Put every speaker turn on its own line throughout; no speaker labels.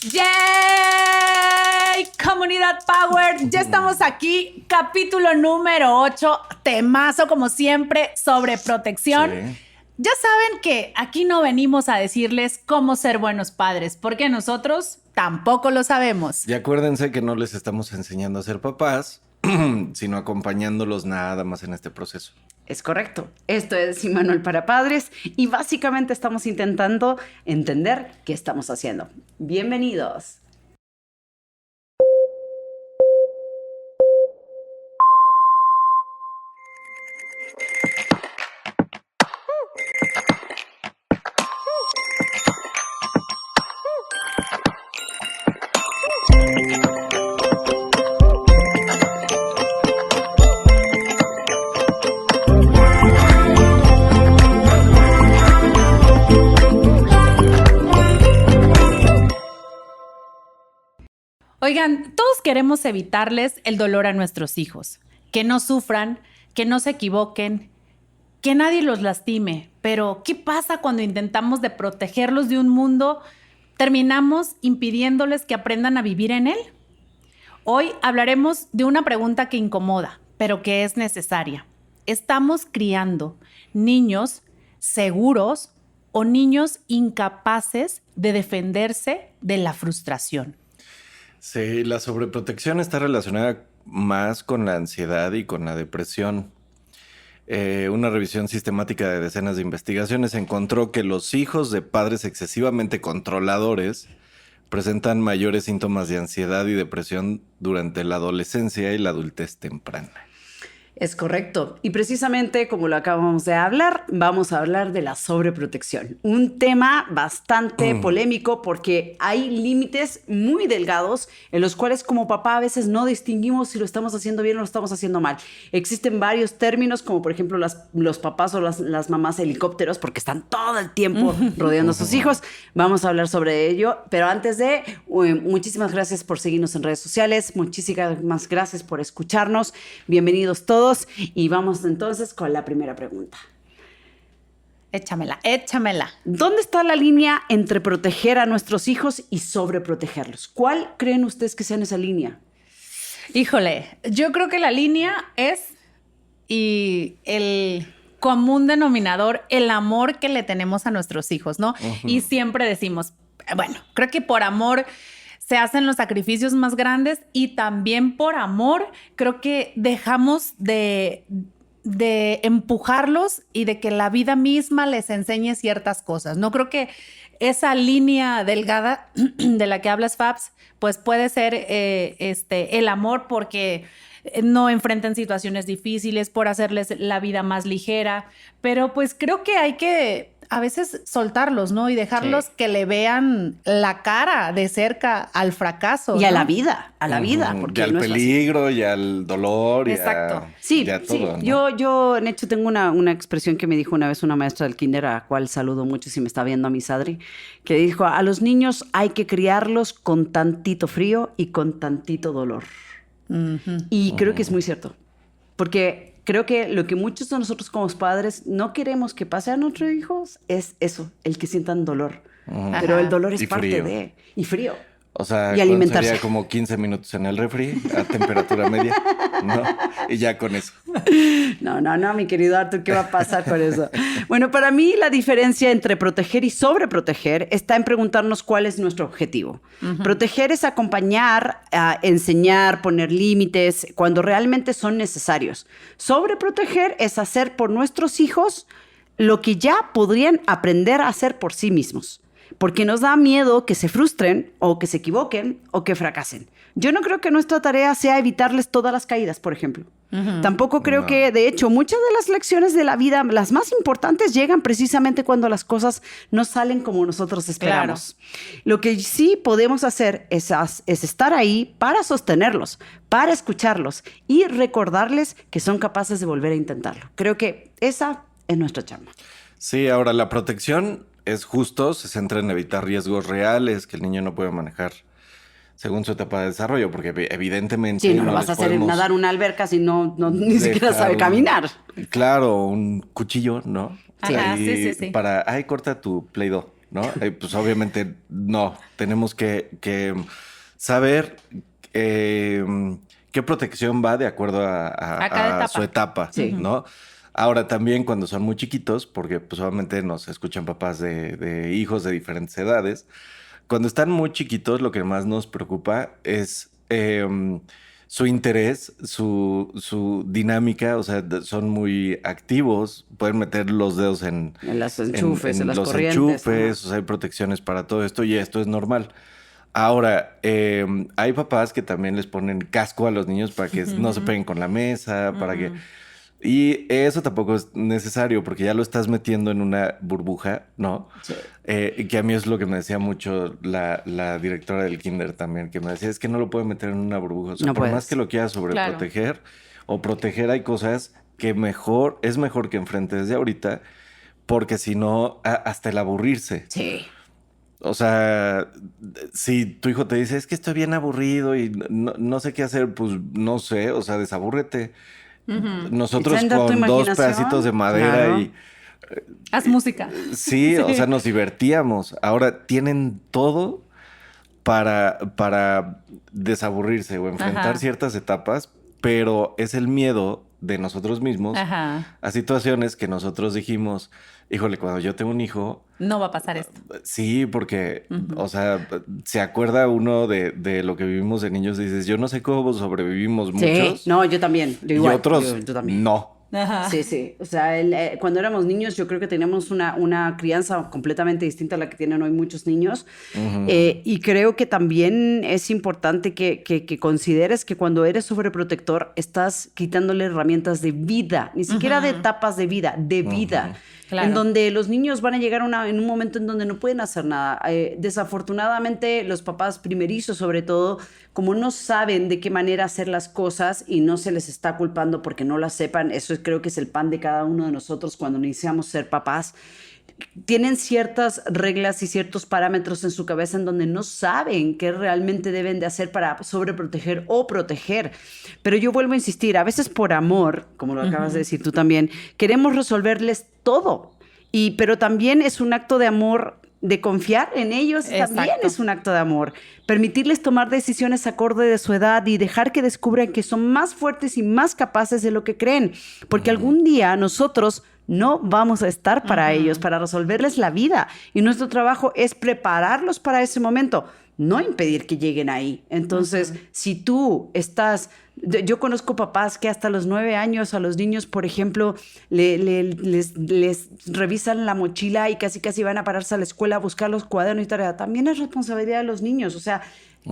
¡Yay! Comunidad Power, ya estamos aquí, capítulo número 8, temazo como siempre, sobre protección. Sí. Ya saben que aquí no venimos a decirles cómo ser buenos padres, porque nosotros tampoco lo sabemos.
Y acuérdense que no les estamos enseñando a ser papás, sino acompañándolos nada más en este proceso.
Es correcto. Esto es Immanuel para Padres y básicamente estamos intentando entender qué estamos haciendo. Bienvenidos.
Oigan, todos queremos evitarles el dolor a nuestros hijos, que no sufran, que no se equivoquen, que nadie los lastime. Pero, ¿qué pasa cuando intentamos de protegerlos de un mundo? ¿Terminamos impidiéndoles que aprendan a vivir en él? Hoy hablaremos de una pregunta que incomoda, pero que es necesaria. ¿Estamos criando niños seguros o niños incapaces de defenderse de la frustración?
Sí, la sobreprotección está relacionada más con la ansiedad y con la depresión. Una revisión sistemática de decenas de investigaciones encontró que los hijos de padres excesivamente controladores presentan mayores síntomas de ansiedad y depresión durante la adolescencia y la adultez temprana.
Es correcto. Y precisamente como lo acabamos de hablar, vamos a hablar de la sobreprotección. Un tema bastante polémico porque hay límites muy delgados en los cuales como papá a veces no distinguimos si lo estamos haciendo bien o lo estamos haciendo mal. Existen varios términos como por ejemplo los papás o las mamás helicópteros porque están todo el tiempo rodeando a sus hijos. Vamos a hablar sobre ello. Pero antes de, muchísimas gracias por seguirnos en redes sociales. Muchísimas gracias por escucharnos. Bienvenidos todos. Y vamos entonces con la primera pregunta.
Échamela.
¿Dónde está la línea entre proteger a nuestros hijos y sobreprotegerlos? ¿Cuál creen ustedes que sea en esa línea?
Híjole, yo creo que la línea es y el común denominador, el amor que le tenemos a nuestros hijos, ¿no? Y siempre decimos, bueno, creo que por amor se hacen los sacrificios más grandes y también por amor creo que dejamos de empujarlos y de que la vida misma les enseñe ciertas cosas. No creo que esa línea delgada de la que hablas, Fabs, pues puede ser el amor porque no enfrentan situaciones difíciles, por hacerles la vida más ligera, pero pues creo que hay que a veces soltarlos, ¿no? Y dejarlos que le vean la cara de cerca al fracaso.
Y
¿no?
a la vida, Porque
y al peligro, y al dolor,
exacto.
y a todo.
Sí.
¿no?
Yo, en hecho, tengo una expresión que me dijo una vez una maestra del kinder, a la cual saludo mucho si me está viendo a mi Sadri, que dijo, a los niños hay que criarlos con tantito frío y con tantito dolor. Y creo que es muy cierto. Porque creo que lo que muchos de nosotros como padres no queremos que pase a nuestros hijos es eso, el que sientan dolor. Pero el dolor es parte de... Y frío.
O sea,
y alimentarse.
Sería como 15 minutos en el refri a temperatura media, ¿no? Y ya con eso.
No, mi querido Arthur, ¿qué va a pasar con eso? Bueno, para mí la diferencia entre proteger y sobreproteger está en preguntarnos cuál es nuestro objetivo. Proteger es acompañar, enseñar, poner límites cuando realmente son necesarios. Sobreproteger es hacer por nuestros hijos lo que ya podrían aprender a hacer por sí mismos. Porque nos da miedo que se frustren o que se equivoquen o que fracasen. Yo no creo que nuestra tarea sea evitarles todas las caídas, por ejemplo. Tampoco creo que, de hecho, muchas de las lecciones de la vida, las más importantes, llegan precisamente cuando las cosas no salen como nosotros esperamos. Claro. Lo que sí podemos hacer es estar ahí para sostenerlos, para escucharlos y recordarles que son capaces de volver a intentarlo. Creo que esa es nuestra chamba.
Sí, ahora la protección es justo, se centra en evitar riesgos reales que el niño no puede manejar según su etapa de desarrollo, porque evidentemente...
Sí, no vas a hacer nadar una alberca si ni siquiera sabe caminar.
Claro, un cuchillo, ¿no?
Sí. Ajá, sí.
Para, corta tu Play-Doh ¿no? Pues obviamente no. Tenemos que saber qué protección va de acuerdo
A cada etapa.
su etapa,
Sí.
¿no? Ahora también cuando son muy chiquitos, porque pues obviamente nos escuchan papás de hijos de diferentes edades, cuando están muy chiquitos lo que más nos preocupa es su interés, su dinámica, o sea, son muy activos, pueden meter los dedos en
los enchufes, en las
los
corrientes.
enchufes, o sea, hay protecciones para todo esto y esto es normal. Ahora, hay papás que también les ponen casco a los niños para que no se peguen con la mesa, para que... Y eso tampoco es necesario porque ya lo estás metiendo en una burbuja, ¿no?
Sí.
Que a mí es lo que me decía mucho la directora del kinder también, que me decía, es que no lo puedo meter en una burbuja. O sea,
No
por
puedes.
más que lo quieras sobreproteger o proteger, hay cosas que es mejor que enfrente desde ahorita, porque si no, hasta el aburrirse.
Sí.
O sea, si tu hijo te dice, es que estoy bien aburrido y no sé qué hacer, pues no sé, o sea, desabúrrete. Nosotros
Extienda tu
con dos
imaginación.
pedacitos de madera
Claro.
y
Haz música.
sí, o sea, nos divertíamos. Ahora tienen todo para desaburrirse o enfrentar
Ajá.
ciertas etapas, pero es el miedo de nosotros mismos
Ajá.
a situaciones que nosotros dijimos, híjole, cuando yo tengo un hijo,
No va a pasar esto.
sí, porque, o sea, se acuerda uno de lo que vivimos de niños y dices, yo no sé cómo sobrevivimos muchos.
Sí, no, yo también.
Y
Igual,
otros
yo también.
no.
Ajá.
Sí, sí. O sea, cuando éramos niños, yo creo que teníamos una crianza completamente distinta a la que tienen hoy muchos niños. Y creo que también es importante que consideres que cuando eres sobreprotector, estás quitándole herramientas de vida, ni siquiera de etapas de vida, de vida.
Claro.
En donde los niños van a llegar en un momento en donde no pueden hacer nada. Desafortunadamente, los papás primerizos, sobre todo, como no saben de qué manera hacer las cosas y no se les está culpando porque no las sepan, creo que es el pan de cada uno de nosotros cuando iniciamos ser papás. Tienen ciertas reglas y ciertos parámetros en su cabeza en donde no saben qué realmente deben de hacer para sobreproteger o proteger. Pero yo vuelvo a insistir, a veces por amor, como lo acabas de decir tú también, queremos resolverles todo. Pero también es un acto de amor, de confiar en ellos.
Exacto.
También es un acto de amor. Permitirles tomar decisiones acorde de su edad y dejar que descubran que son más fuertes y más capaces de lo que creen. Porque algún día nosotros no vamos a estar para ellos, para resolverles la vida. Y nuestro trabajo es prepararlos para ese momento, no impedir que lleguen ahí. Entonces, si tú estás... Yo conozco papás que hasta los 9 años a los niños, por ejemplo, les revisan la mochila y casi van a pararse a la escuela a buscar los cuadernos y tarea. También es responsabilidad de los niños. O sea,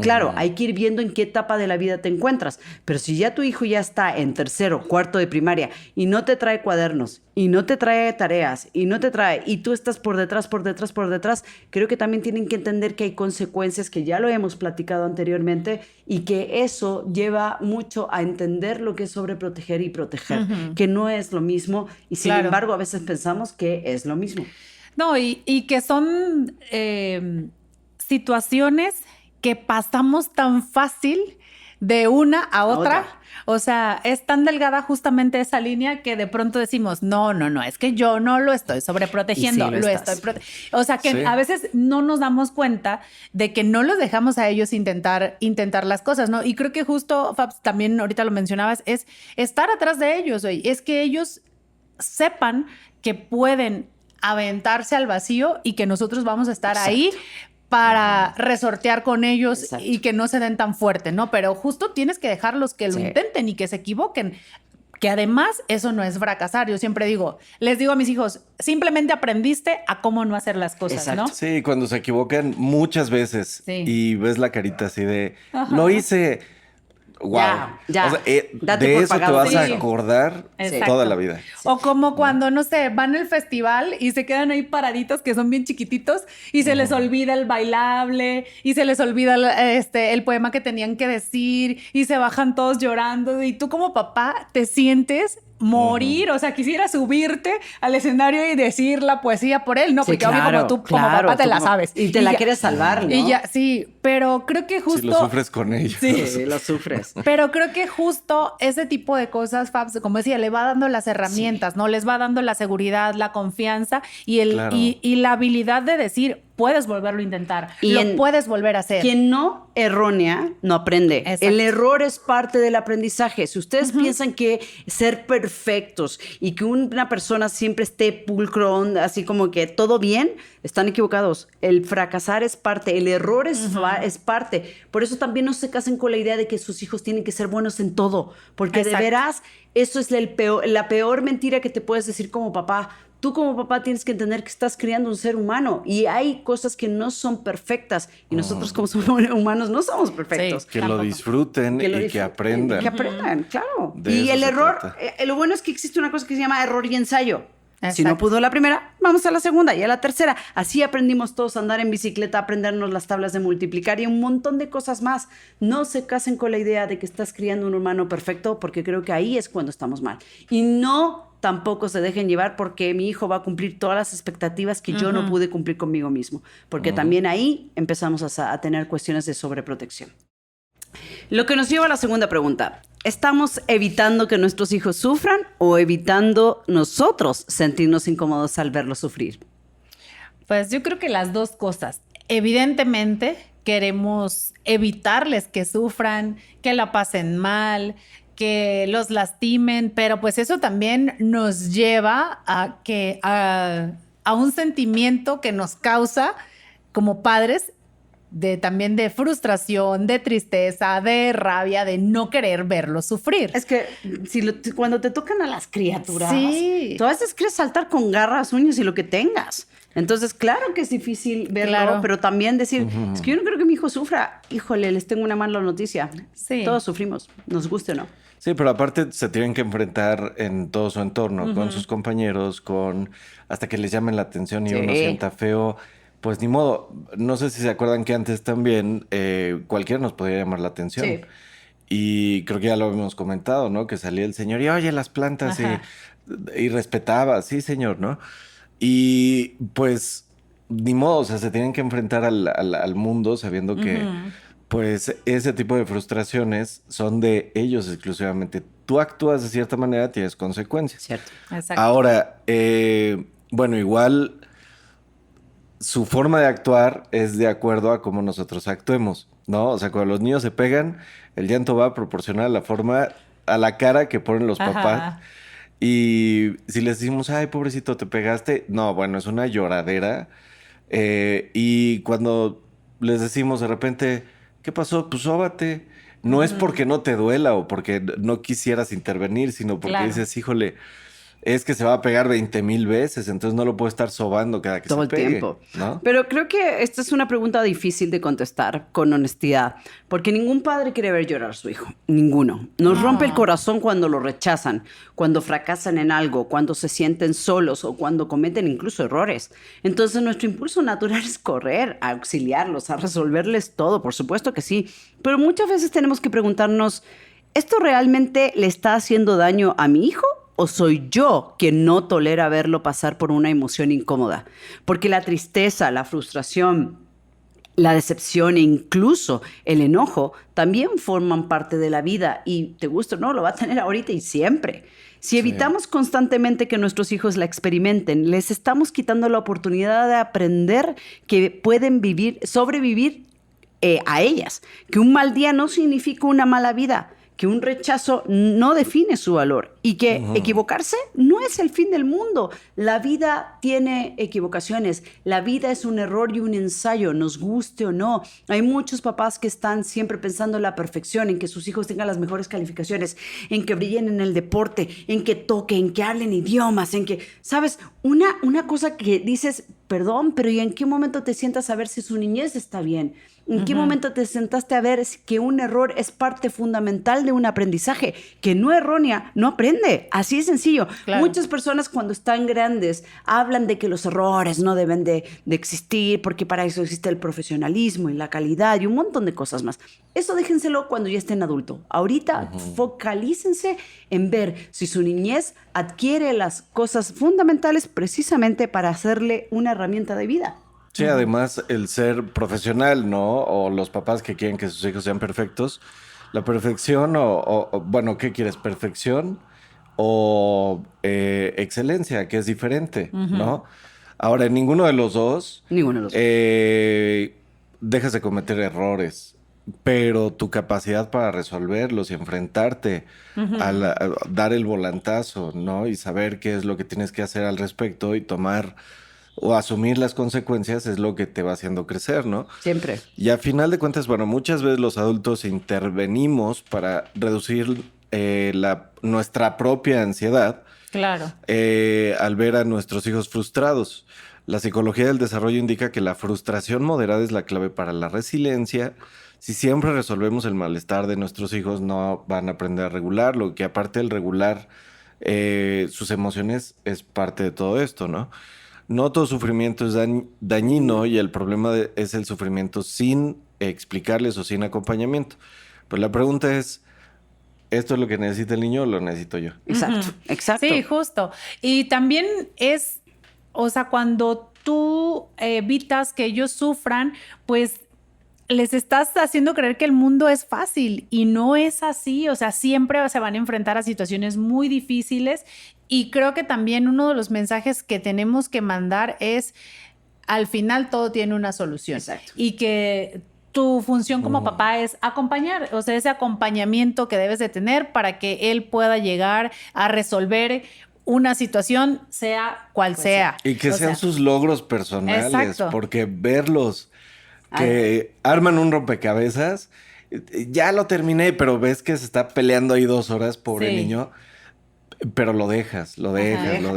claro, hay que ir viendo en qué etapa de la vida te encuentras. Pero si ya tu hijo ya está en 3º, 4º de primaria y no te trae cuadernos y no te trae tareas y tú estás por detrás, creo que también tienen que entender que hay consecuencias, que ya lo hemos platicado anteriormente, y que eso lleva mucho a entender lo que es sobreproteger y proteger, que no es lo mismo, y sin embargo a veces pensamos que es lo mismo.
No, y que son situaciones que pasamos tan fácil de una a otra. O sea, es tan delgada justamente esa línea que de pronto decimos, no, es que yo no lo estoy sobreprotegiendo,
sí,
o sea, que
Sí.
a veces no nos damos cuenta de que no los dejamos a ellos intentar las cosas, ¿no? Y creo que justo, Fabs, también ahorita lo mencionabas, es estar atrás de ellos, oye, es que ellos sepan que pueden aventarse al vacío y que nosotros vamos a estar ahí para resortear con ellos. Exacto. Y que no se den tan fuerte, ¿no? Pero justo tienes que dejarlos que lo intenten y que se equivoquen. Que además eso no es fracasar. Yo siempre les digo a mis hijos, simplemente aprendiste a cómo no hacer las cosas, exacto, ¿no?
Sí, cuando se equivocan muchas veces y ves la carita así de, lo hice... Wow.
Ya.
O sea, de eso te vas a acordar toda la vida.
O como cuando, no sé, van al festival y se quedan ahí paraditos, que son bien chiquititos, y se les olvida el bailable, y se les olvida el poema que tenían que decir, y se bajan todos llorando, y tú como papá te sientes morir, o sea, quisiera subirte al escenario y decir la poesía por él, ¿no?
Sí,
porque obvio como tú como papá te la sabes.
Y te la quieres salvar, ¿no?
Y ya, sí, pero creo que justo...
Si lo sufres con ellos.
Sí, lo sufres.
Pero creo que justo ese tipo de cosas, Fabs, como decía, le va dando las herramientas, ¿no? Les va dando la seguridad, la confianza y la habilidad de decir, puedes volverlo a intentar,
Y
lo puedes volver a hacer.
Quien no errónea, no aprende.
Exacto.
El error es parte del aprendizaje. Si ustedes piensan que ser perfectos y que una persona siempre esté pulcro, así como que todo bien, están equivocados. El fracasar es parte, el error es parte. Por eso también no se casen con la idea de que sus hijos tienen que ser buenos en todo, porque
Exacto.
de veras eso es la peor mentira que te puedes decir como papá. Tú como papá tienes que entender que estás criando un ser humano y hay cosas que no son perfectas y nosotros como humanos no somos perfectos.
Sí.
Que lo
Tampoco.
disfruten y que aprendan.
Que aprendan, claro.
De
Y
eso
el
se
error,
trata.
lo bueno es que existe una cosa que se llama error y ensayo. Si
Exacto.
no pudo la primera, vamos a la segunda y a la tercera. Así aprendimos todos a andar en bicicleta, a aprendernos las tablas de multiplicar y un montón de cosas más. No se casen con la idea de que estás criando un humano perfecto, porque creo que ahí es cuando estamos mal. Y no tampoco se dejen llevar porque mi hijo va a cumplir todas las expectativas que yo no pude cumplir conmigo mismo. Porque también ahí empezamos a tener cuestiones de sobreprotección. Lo que nos lleva a la segunda pregunta. ¿Estamos evitando que nuestros hijos sufran o evitando nosotros sentirnos incómodos al verlos sufrir?
Pues yo creo que las dos cosas. Evidentemente queremos evitarles que sufran, que la pasen mal, que los lastimen, pero pues eso también nos lleva a un sentimiento que nos causa como padres también de frustración, de tristeza, de rabia, de no querer verlos sufrir.
Es que cuando te tocan a las criaturas,
Sí.
tú a veces quieres saltar con garras, uñas y lo que tengas. Entonces, claro que es difícil verlo,
Claro.
pero también decir, es que yo no creo que mi hijo sufra. Híjole, les tengo una mala noticia.
Sí.
Todos sufrimos, nos guste o no.
Sí, pero aparte se tienen que enfrentar en todo su entorno, con sus compañeros, hasta que les llamen la atención y
Sí.
uno sienta feo. Pues ni modo. No sé si se acuerdan que antes también cualquiera nos podía llamar la atención.
Sí.
Y creo que ya lo habíamos comentado, ¿no? Que salía el señor y oye las plantas
Ajá.
y respetaba, sí, señor, ¿no? Y pues ni modo, o sea, se tienen que enfrentar al mundo sabiendo que pues ese tipo de frustraciones son de ellos exclusivamente. Tú actúas de cierta manera, tienes consecuencias.
Cierto.
Exacto.
Ahora, bueno, igual su forma de actuar es de acuerdo a cómo nosotros actuemos, ¿no? O sea, cuando los niños se pegan, el llanto va a proporcionar a la cara que ponen los
Ajá.
papás. Y si les decimos, ay, pobrecito, te pegaste, no, bueno, es una lloradera. Y cuando les decimos de repente, ¿qué pasó? Pues sóbate. No es porque no te duela o porque no quisieras intervenir, sino porque
Claro.
dices, híjole, es que se va a pegar 20,000 veces, entonces no lo puedo estar sobando cada que
Todo
se
el
pegue,
tiempo.
¿no?
Pero creo que esta es una pregunta difícil de contestar con honestidad, porque ningún padre quiere ver llorar a su hijo, ninguno. Nos rompe el corazón cuando lo rechazan, cuando fracasan en algo, cuando se sienten solos o cuando cometen incluso errores. Entonces nuestro impulso natural es correr, a auxiliarlos, a resolverles todo, por supuesto que sí, pero muchas veces tenemos que preguntarnos, ¿esto realmente le está haciendo daño a mi hijo? ¿O soy yo quien no tolera verlo pasar por una emoción incómoda? Porque la tristeza, la frustración, la decepción e incluso el enojo también forman parte de la vida y te gusta o no, lo va a tener ahorita y siempre. Si evitamos constantemente que nuestros hijos la experimenten, les estamos quitando la oportunidad de aprender que pueden sobrevivir a ellas, que un mal día no significa una mala vida, que un rechazo no define su valor y que equivocarse no es el fin del mundo. La vida tiene equivocaciones, la vida es un error y un ensayo, nos guste o no. Hay muchos papás que están siempre pensando en la perfección, en que sus hijos tengan las mejores calificaciones, en que brillen en el deporte, en que toquen, en que hablen idiomas, en que, ¿sabes? Una cosa que dices, perdón, pero ¿y en qué momento te sientas a ver si su niñez está bien? ¿En qué momento te sentaste a ver que un error es parte fundamental de un aprendizaje? Que no errónea, no aprende. Así de sencillo.
Claro.
Muchas personas cuando están grandes hablan de que los errores no deben de existir porque para eso existe el profesionalismo y la calidad y un montón de cosas más. Eso déjenselo cuando ya estén adultos. Ahorita focalícense en ver si su niñez adquiere las cosas fundamentales precisamente para hacerle una herramienta de vida.
Sí, además el ser profesional, ¿no? O los papás que quieren que sus hijos sean perfectos. La perfección bueno, ¿qué quieres? ¿Perfección o excelencia? Que es diferente, ¿no? Ahora, en ninguno de los dos
Ninguno de los dos.
dejas de cometer errores, pero tu capacidad para resolverlos y enfrentarte a dar el volantazo, ¿no? Y saber qué es lo que tienes que hacer al respecto y tomar o asumir las consecuencias es lo que te va haciendo crecer, ¿no?
Siempre.
Y a final de cuentas, bueno, muchas veces los adultos intervenimos para reducir nuestra propia ansiedad
Claro.
al ver a nuestros hijos frustrados. La psicología del desarrollo indica que la frustración moderada es la clave para la resiliencia. Si siempre resolvemos el malestar de nuestros hijos, no van a aprender a regularlo, que aparte del regular sus emociones es parte de todo esto, ¿no? No todo sufrimiento es dañino y el problema es el sufrimiento sin explicarles o sin acompañamiento. Pues la pregunta es, ¿esto es lo que necesita el niño o lo necesito yo?
Exacto, exacto.
Sí, justo. Y también es, o sea, cuando tú evitas que ellos sufran, pues les estás haciendo creer que el mundo es fácil y no es así. O sea, siempre se van a enfrentar a situaciones muy difíciles y creo que también uno de los mensajes que tenemos que mandar es, al final todo tiene una solución.
Exacto.
Y que tu función como papá es acompañar, o sea, ese acompañamiento que debes de tener para que él pueda llegar a resolver una situación, sea cual sea.
Y que
O
sean
sea,
sus logros personales,
exacto.
porque verlos que arman un rompecabezas, ya lo terminé, pero ves que se está peleando ahí 2 horas, pobre
Sí.
niño, pero lo dejas, lo dejas,
Déjalo,
a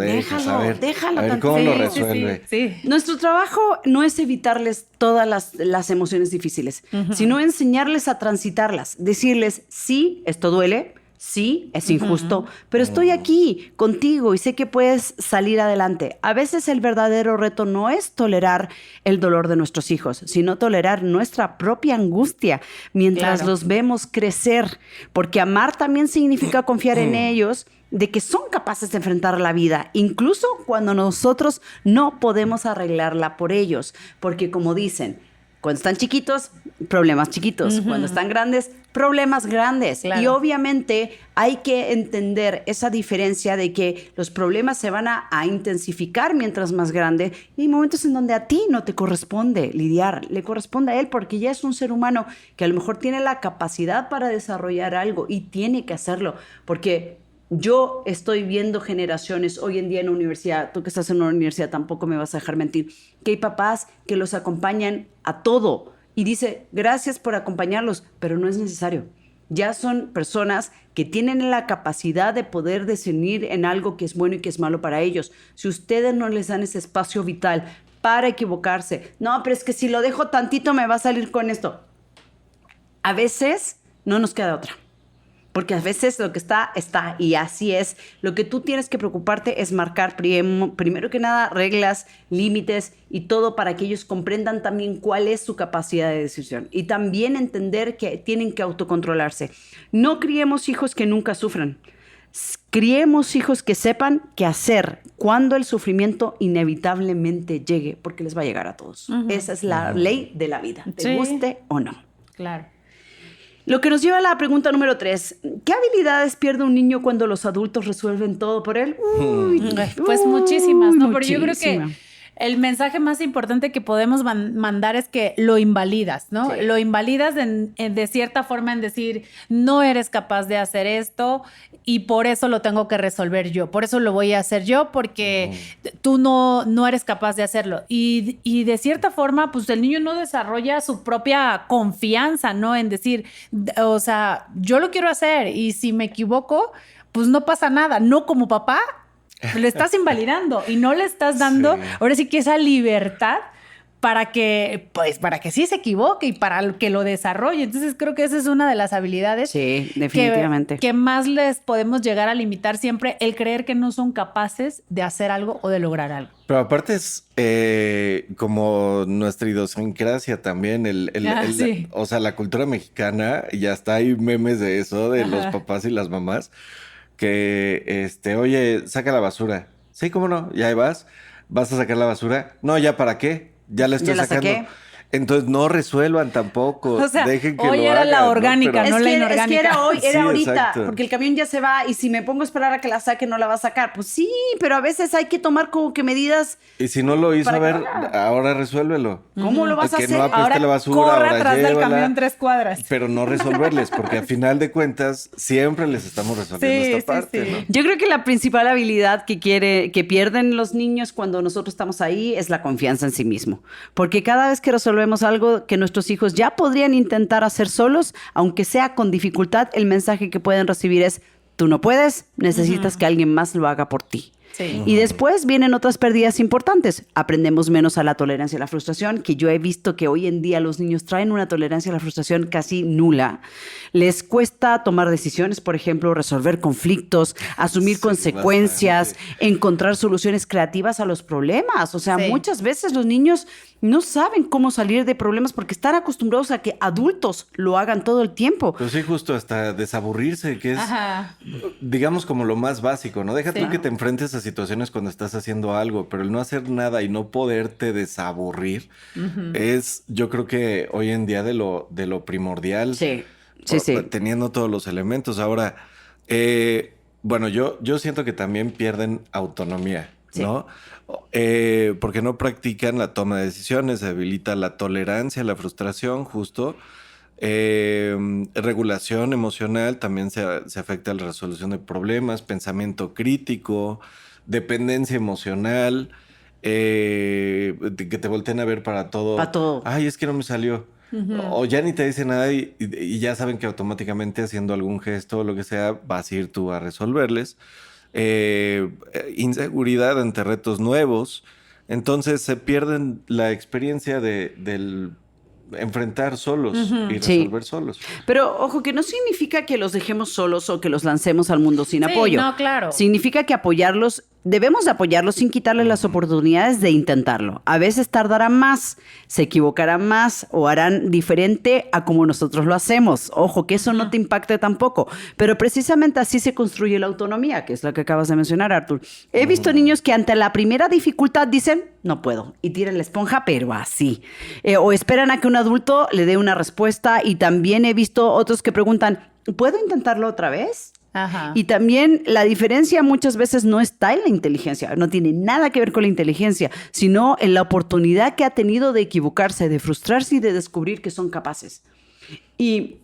ver,
déjalo
a ver
tantito.
cómo lo
Sí, sí,
resuelve.
sí.
Nuestro trabajo no es evitarles todas las emociones difíciles, sino enseñarles a transitarlas, decirles, sí, esto duele, sí, es injusto, pero estoy aquí contigo y sé que puedes salir adelante. A veces el verdadero reto no es tolerar el dolor de nuestros hijos, sino tolerar nuestra propia angustia mientras
Claro.
los vemos crecer, porque amar también significa confiar en ellos, de que son capaces de enfrentar la vida, incluso cuando nosotros no podemos arreglarla por ellos, porque como dicen, cuando están chiquitos, problemas chiquitos, cuando están grandes, problemas grandes.
Claro.
Y obviamente hay que entender esa diferencia de que los problemas se van a intensificar mientras más grande y hay momentos en donde a ti no te corresponde lidiar, le corresponde a él porque ya es un ser humano que a lo mejor tiene la capacidad para desarrollar algo y tiene que hacerlo, porque yo estoy viendo generaciones hoy en día en la universidad, tú que estás en una universidad tampoco me vas a dejar mentir, que hay papás que los acompañan a todo y dice, gracias por acompañarlos, pero no es necesario. Ya son personas que tienen la capacidad de poder discernir en algo que es bueno y que es malo para ellos. Si ustedes no les dan ese espacio vital para equivocarse, no, pero es que si lo dejo tantito me va a salir con esto. A veces no nos queda otra. Porque a veces lo que está, está, y así es. Lo que tú tienes que preocuparte es marcar primero que nada reglas, límites y todo para que ellos comprendan también cuál es su capacidad de decisión. Y también entender que tienen que autocontrolarse. No criemos hijos que nunca sufran. Criemos hijos que sepan qué hacer cuando el sufrimiento inevitablemente llegue, porque les va a llegar a todos. Esa es la ley de la vida, te
Sí.
guste o no.
Claro.
Lo que nos lleva a la pregunta número 3. ¿Qué habilidades pierde un niño cuando los adultos resuelven todo por él?
Pues muchísimas, ¿no? Pero yo creo
muchísima.
que el mensaje más importante que podemos mandar es que lo invalidas, ¿no?
Sí.
Lo invalidas de cierta forma en decir, no eres capaz de hacer esto y por eso lo tengo que resolver yo, por eso lo voy a hacer yo porque tú no eres capaz de hacerlo. Y de cierta forma, pues el niño no desarrolla su propia confianza, ¿no? En decir, o sea, yo lo quiero hacer y si me equivoco, pues no pasa nada. No como papá. Lo estás invalidando y no le estás dando,
Sí.
ahora sí que esa libertad para que sí se equivoque y para que lo desarrolle. Entonces creo que esa es una de las habilidades
Sí, definitivamente.
que más les podemos llegar a limitar siempre, el creer que no son capaces de hacer algo o de lograr algo.
Pero aparte es como nuestra idiosincrasia también,
Sí.
o sea, la cultura mexicana, ya está, hay memes de eso, de los
Ajá.
papás y las mamás, que, oye, saca la basura. Sí, ¿cómo no? Ya ahí vas a sacar la basura. No, ¿ya para qué? Ya la estoy
Ya la
sacando.
saqué.
Entonces no resuelvan tampoco.
O sea,
dejen que
hoy
lo
era
hagan,
la
¿no?
orgánica,
Pero-
no la inorgánica.
Es que era hoy, era
Sí,
ahorita,
exacto.
porque el camión ya se va y si me pongo a esperar a que la saque, no la va a sacar. Pues sí, pero a veces hay que tomar como que medidas.
Y si no lo hizo,
Para
a
que
ver,
lo haga.
ahora resuélvelo.
¿Cómo lo vas a
Que
hacer?
no apeste
Ahora
la basura,
corra
ahora
atrás del
llévala,
camión 3 cuadras.
pero no resolverles, porque a final de cuentas siempre les estamos resolviendo
Sí,
esta
sí,
parte,
sí.
¿no?
Yo creo que la principal habilidad que pierden los niños cuando nosotros estamos ahí es la confianza en sí mismo. Porque cada vez que resolvemos algo que nuestros hijos ya podrían intentar hacer solos, aunque sea con dificultad, el mensaje que pueden recibir es: tú no puedes, necesitas que alguien más lo haga por ti.
Sí.
Y después vienen otras pérdidas importantes. Aprendemos menos a la tolerancia a la frustración, que yo he visto que hoy en día los niños traen una tolerancia a la frustración casi nula. Les cuesta tomar decisiones, por ejemplo, resolver conflictos, asumir
Sí,
consecuencias,
bastante.
encontrar soluciones creativas a los problemas. O sea,
Sí.
muchas veces los niños no saben cómo salir de problemas porque están acostumbrados a que adultos lo hagan todo el tiempo.
Pero sí, justo hasta desaburrirse, que es,
Ajá.
digamos, como lo más básico, ¿no? Deja
Sí.
tú que te enfrentes a situaciones cuando estás haciendo algo, pero el no hacer nada y no poderte desaburrir es, yo creo que hoy en día de lo primordial.
Sí, sí, sí.
Teniendo todos los elementos. Ahora, bueno, yo siento que también pierden autonomía,
Sí.
¿no? Porque no practican la toma de decisiones, se debilita la tolerancia, la frustración, justo. Regulación emocional, también se afecta la resolución de problemas, pensamiento crítico, dependencia emocional, que te volteen a ver para todo.
Para todo.
Ay, es que no me salió. O ya ni te dice nada y ya saben que automáticamente haciendo algún gesto o lo que sea, vas a ir tú a resolverles. Inseguridad ante retos nuevos. Entonces se pierden la experiencia del enfrentar solos y
Sí.
resolver solos.
Pero ojo, que no significa que los dejemos solos o que los lancemos al mundo sin
Sí,
apoyo.
no, claro.
Significa que debemos de apoyarlos sin quitarles las oportunidades de intentarlo. A veces tardarán más, se equivocarán más o harán diferente a como nosotros lo hacemos. Ojo, que eso no te impacte tampoco. Pero precisamente así se construye la autonomía, que es la que acabas de mencionar, Arthur. He visto niños que ante la primera dificultad dicen: no puedo, y tiran la esponja, pero así. O esperan a que un adulto le dé una respuesta, y también he visto otros que preguntan: ¿puedo intentarlo otra vez?
Ajá.
Y también la diferencia muchas veces no está en la inteligencia, no tiene nada que ver con la inteligencia, sino en la oportunidad que ha tenido de equivocarse, de frustrarse y de descubrir que son capaces. Y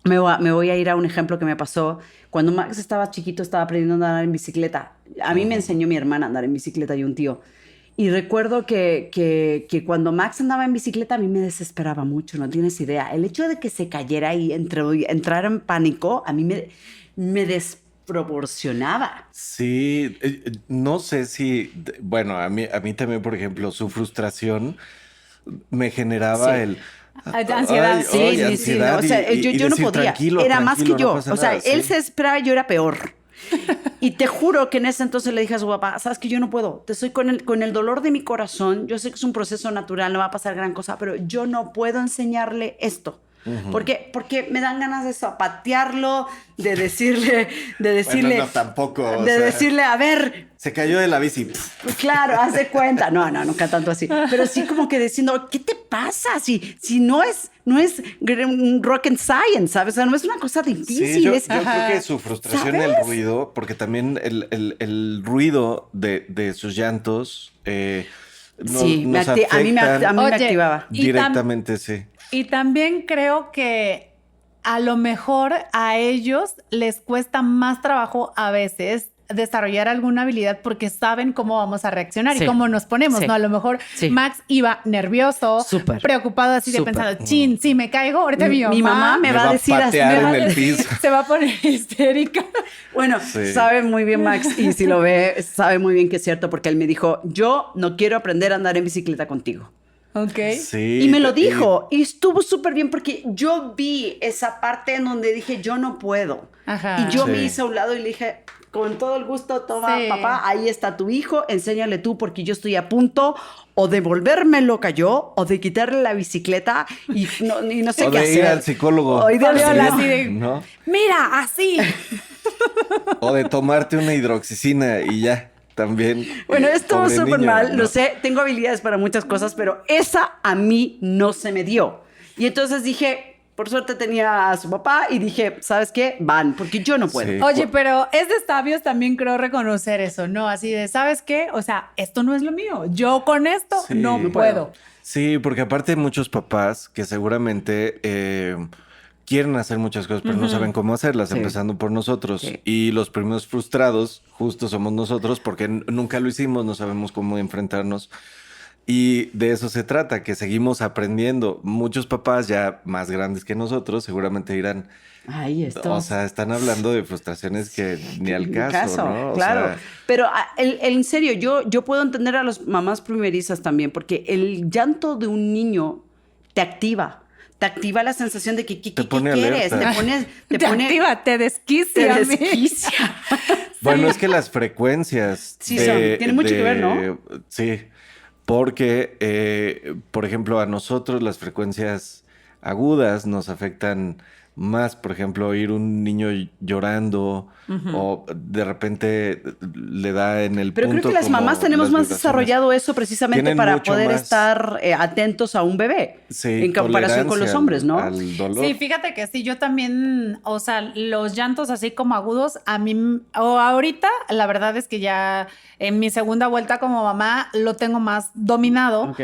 me voy a ir a un ejemplo que me pasó. Cuando Max estaba chiquito, estaba aprendiendo a andar en bicicleta. A mí me enseñó mi hermana a andar en bicicleta y un tío. Y recuerdo que cuando Max andaba en bicicleta a mí me desesperaba mucho, no tienes idea. El hecho de que se cayera y entrara en pánico, a mí me desproporcionaba.
Sí, no sé si, bueno, a mí también, por ejemplo, su frustración me generaba
Sí.
el...
Ansiedad.
Ay,
Sí,
ay,
sí, sí.
ansiedad
O sea,
y
yo no
decir,
podía.
"Tranquilo,
Era más que
tranquilo,
yo.
no pasa
O sea,
nada",
él
sí.
se esperaba, yo era peor. Y te juro que en ese entonces le dije a su papá: sabes que yo no puedo, te soy con el dolor de mi corazón, yo sé que es un proceso natural, no va a pasar gran cosa, pero yo no puedo enseñarle esto. Porque me dan ganas de zapatearlo, de decirle,
Bueno, no, tampoco, o
de
sea.
decirle: a ver,
Se cayó de la bici.
pues claro, haz de cuenta. No, nunca tanto así. Pero sí como que diciendo: ¿qué te pasa? Si no es rocket science, ¿sabes? O sea, no es una cosa difícil.
Sí, yo
es-
creo que su frustración y el
¿Sabes?
ruido, porque también el ruido de sus llantos
Sí,
nos
a mí me
afectan
me
Oye,
activaba.
y
directamente, sí.
Y también creo que a lo mejor a ellos les cuesta más trabajo a veces desarrollar alguna habilidad porque saben cómo vamos a reaccionar
Sí.
y cómo nos ponemos,
Sí.
¿no? A lo mejor
Sí.
Max iba nervioso,
Súper.
preocupado así
Súper.
de pensando: chin, si me caigo, ahorita
Mi mamá me va a decir así,
patear
me va
en
a
el piso.
se va a poner histérica.
Bueno,
Sí.
sabe muy bien Max, y si lo ve, sabe muy bien que es cierto, porque él me dijo: yo no quiero aprender a andar en bicicleta contigo.
Ok.
Sí.
Y me lo dijo, y estuvo súper bien porque yo vi esa parte en donde dije: yo no puedo.
Ajá.
Y yo
Sí.
me hice a un lado y le dije: con todo el gusto, toma,
Sí.
papá, ahí está tu hijo, enséñale tú, porque yo estoy a punto o de volverme loca yo, o de quitarle la bicicleta y no sé
O
qué
de
hacer.
ir al psicólogo.
O ir al
Fabiola,
psicólogo.
así de,
¿No?
mira, así.
O de tomarte una hidroxicina y ya. también.
Bueno, esto
pobre
es súper
niño,
mal,
¿no?
lo sé, tengo habilidades para muchas cosas, pero esa a mí no se me dio. Y entonces dije, por suerte tenía a su papá y dije, ¿sabes qué? Van, porque yo no puedo.
Sí.
Oye, pero es de sabios también creo reconocer eso, ¿no? Así de, ¿sabes qué? O sea, esto no es lo mío. Yo con esto
Sí.
no
No
puedo.
Sí, porque aparte hay muchos papás que seguramente quieren hacer muchas cosas, pero no saben cómo hacerlas,
Sí.
empezando por nosotros.
Sí.
Y los primeros frustrados justo somos nosotros porque nunca lo hicimos, no sabemos cómo enfrentarnos. Y de eso se trata, que seguimos aprendiendo. Muchos papás ya más grandes que nosotros seguramente dirán,
Ay, esto.
o sea, están hablando de frustraciones que ni al caso, ¿no? O
Claro,
sea,
pero en serio, yo puedo entender a las mamás primerizas también, porque el llanto de un niño te activa la sensación de que ¿qué
pone
quieres?
alerta.
Te
pone,
activa, te
te
desquicia. amiga.
desquicia.
bueno, es que las frecuencias
Sí, tiene mucho que ver, ¿no?
Sí, porque, por ejemplo, a nosotros las frecuencias agudas nos afectan más. Por ejemplo, oír un niño llorando o de repente le da en el
Pero
punto
creo que las
como
mamás tenemos
las
más
vibraciones.
desarrollado eso precisamente
Tienen
para
mucho
poder
más,
estar atentos a un bebé,
sí,
en comparación con los
tolerancia
hombres, ¿no?
al dolor.
Sí, fíjate que sí, yo también, o sea, los llantos así como agudos, a mí, o ahorita, la verdad es que ya en mi segunda vuelta como mamá lo tengo más dominado,
Ok.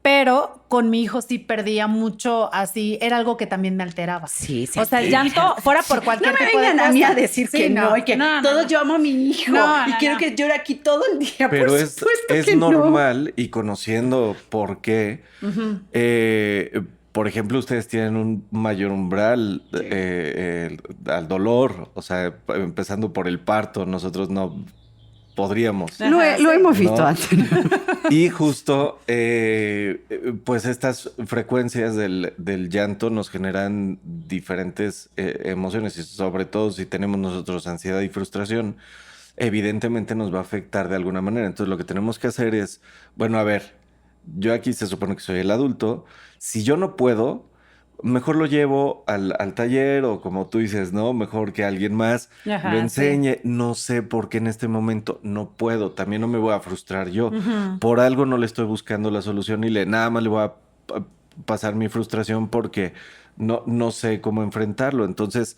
pero con mi hijo sí perdía mucho, así, era algo que también me alteraba.
Sí, sí.
O sea, el llanto, fuera por cualquier
No me
tipo de
vengan a mí a
cosa.
decir
Sí,
que no, y que todos yo amo a mi hijo
No,
y
no,
quiero
no.
que llore aquí todo el día.
Pero
por
es
supuesto que
normal y conociendo por qué, por ejemplo, ustedes tienen un mayor umbral al dolor, o sea, empezando por el parto, nosotros no podríamos.
no. Lo
Ajá, sí.
hemos visto
No.
antes.
Y justo, pues estas frecuencias del llanto nos generan diferentes emociones y sobre todo si tenemos nosotros ansiedad y frustración, evidentemente nos va a afectar de alguna manera. Entonces lo que tenemos que hacer es, bueno, a ver, yo aquí se supone que soy el adulto, si yo no puedo, mejor lo llevo al taller o como tú dices, ¿no? Mejor que alguien más
Ajá,
lo enseñe. No sé por qué en este momento no puedo. También no me voy a frustrar yo. Por algo no le estoy buscando la solución y nada más le voy a pasar mi frustración porque no sé cómo enfrentarlo. Entonces,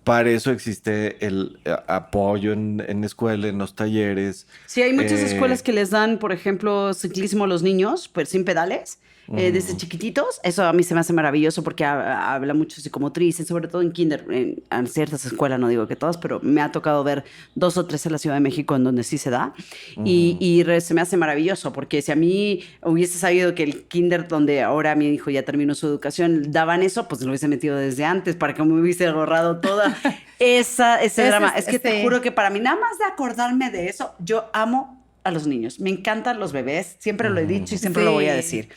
para eso existe el apoyo en escuela, en los talleres.
Sí, hay muchas escuelas que les dan, por ejemplo, ciclismo a los niños, pues sin pedales. Desde chiquititos, eso a mí se me hace maravilloso porque habla mucho psicomotriz, sobre todo en kinder, en ciertas escuelas, no digo que todas, pero me ha tocado ver 2 o 3 en la Ciudad de México en donde sí se da y se me hace maravilloso porque si a mí hubiese sabido que el kinder donde ahora mi hijo ya terminó su educación daban eso, pues lo hubiese metido desde antes para que me hubiese ahorrado toda ese drama. Es que te juro que para mí, nada más de acordarme de eso, yo amo a los niños, me encantan los bebés, siempre lo he dicho y siempre lo voy a decir.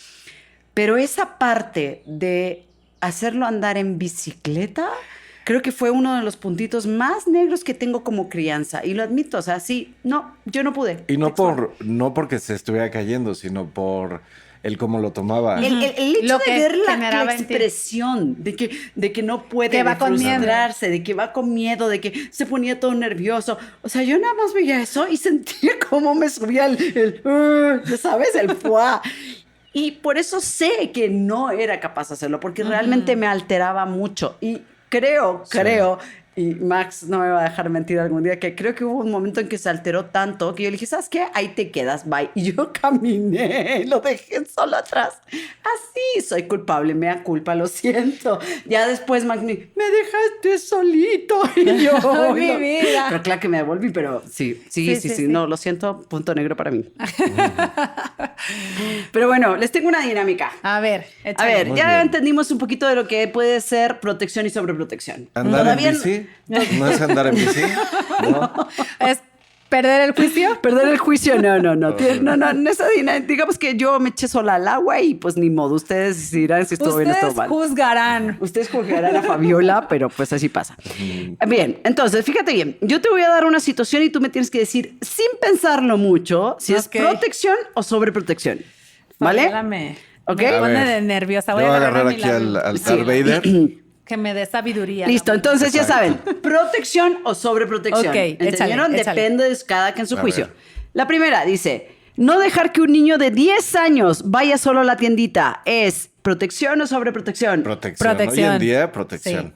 Pero esa parte de hacerlo andar en bicicleta, creo que fue uno de los puntitos más negros que tengo como crianza. Y lo admito, o sea, sí, no, yo no pude.
Y no porque se estuviera cayendo, sino por el cómo lo tomaba.
El hecho
Lo
de
que
ver la
generaba en ti.
expresión de que no puede,
Que va
de
con miedo.
frustrarse, de que va con miedo, de que se ponía todo nervioso. O sea, yo nada más veía eso y sentía cómo me subía ya sabes, el fuá. Y por eso sé que no era capaz de hacerlo, porque realmente me alteraba mucho. Y creo, y Max no me va a dejar mentir algún día, que creo que hubo un momento en que se alteró tanto que yo le dije, ¿sabes qué? Ahí te quedas, bye. Y yo caminé, lo dejé solo atrás. Así, soy culpable, me da culpa, lo siento. Ya después Max me dejaste solito. Y yo,
Mi vida.
Pero claro que me devolví, pero sí. No, lo siento, punto negro para mí. Pero bueno, les tengo una dinámica.
A ver,
A
échale.
ver,
Muy
ya
bien.
entendimos un poquito de lo que puede ser protección y sobreprotección.
¿Andar
Todavía
en bici? ¿No es andar en bici? ¿No?
¿Es perder el juicio?
Perder el juicio, no. En esa digamos que yo me eché sola al agua y pues ni modo. Ustedes dirán si estuvo bien o estuvo
Ustedes
mal.
juzgarán.
Ustedes juzgarán a Fabiola, pero pues así pasa. Bien, entonces, fíjate bien. Yo te voy a dar una situación y tú me tienes que decir, sin pensarlo mucho, si es
Ok.
protección o sobreprotección. ¿Vale?
Fabiola me
¿Ok?
me
A
pone
ver,
de nerviosa.
Yo
Voy a agarrar
aquí
mi labio.
al
Sí.
Darth Vader.
Que me dé sabiduría.
Listo, entonces ya
Exacto.
saben, protección o sobreprotección.
Ok, échale,
¿Entendieron?
échale.
Depende de cada quien su
A
juicio.
ver.
La primera dice, no dejar que un niño de 10 años vaya solo a la tiendita. ¿Es protección o sobreprotección?
Protección. Hoy
Protección.
en día, protección.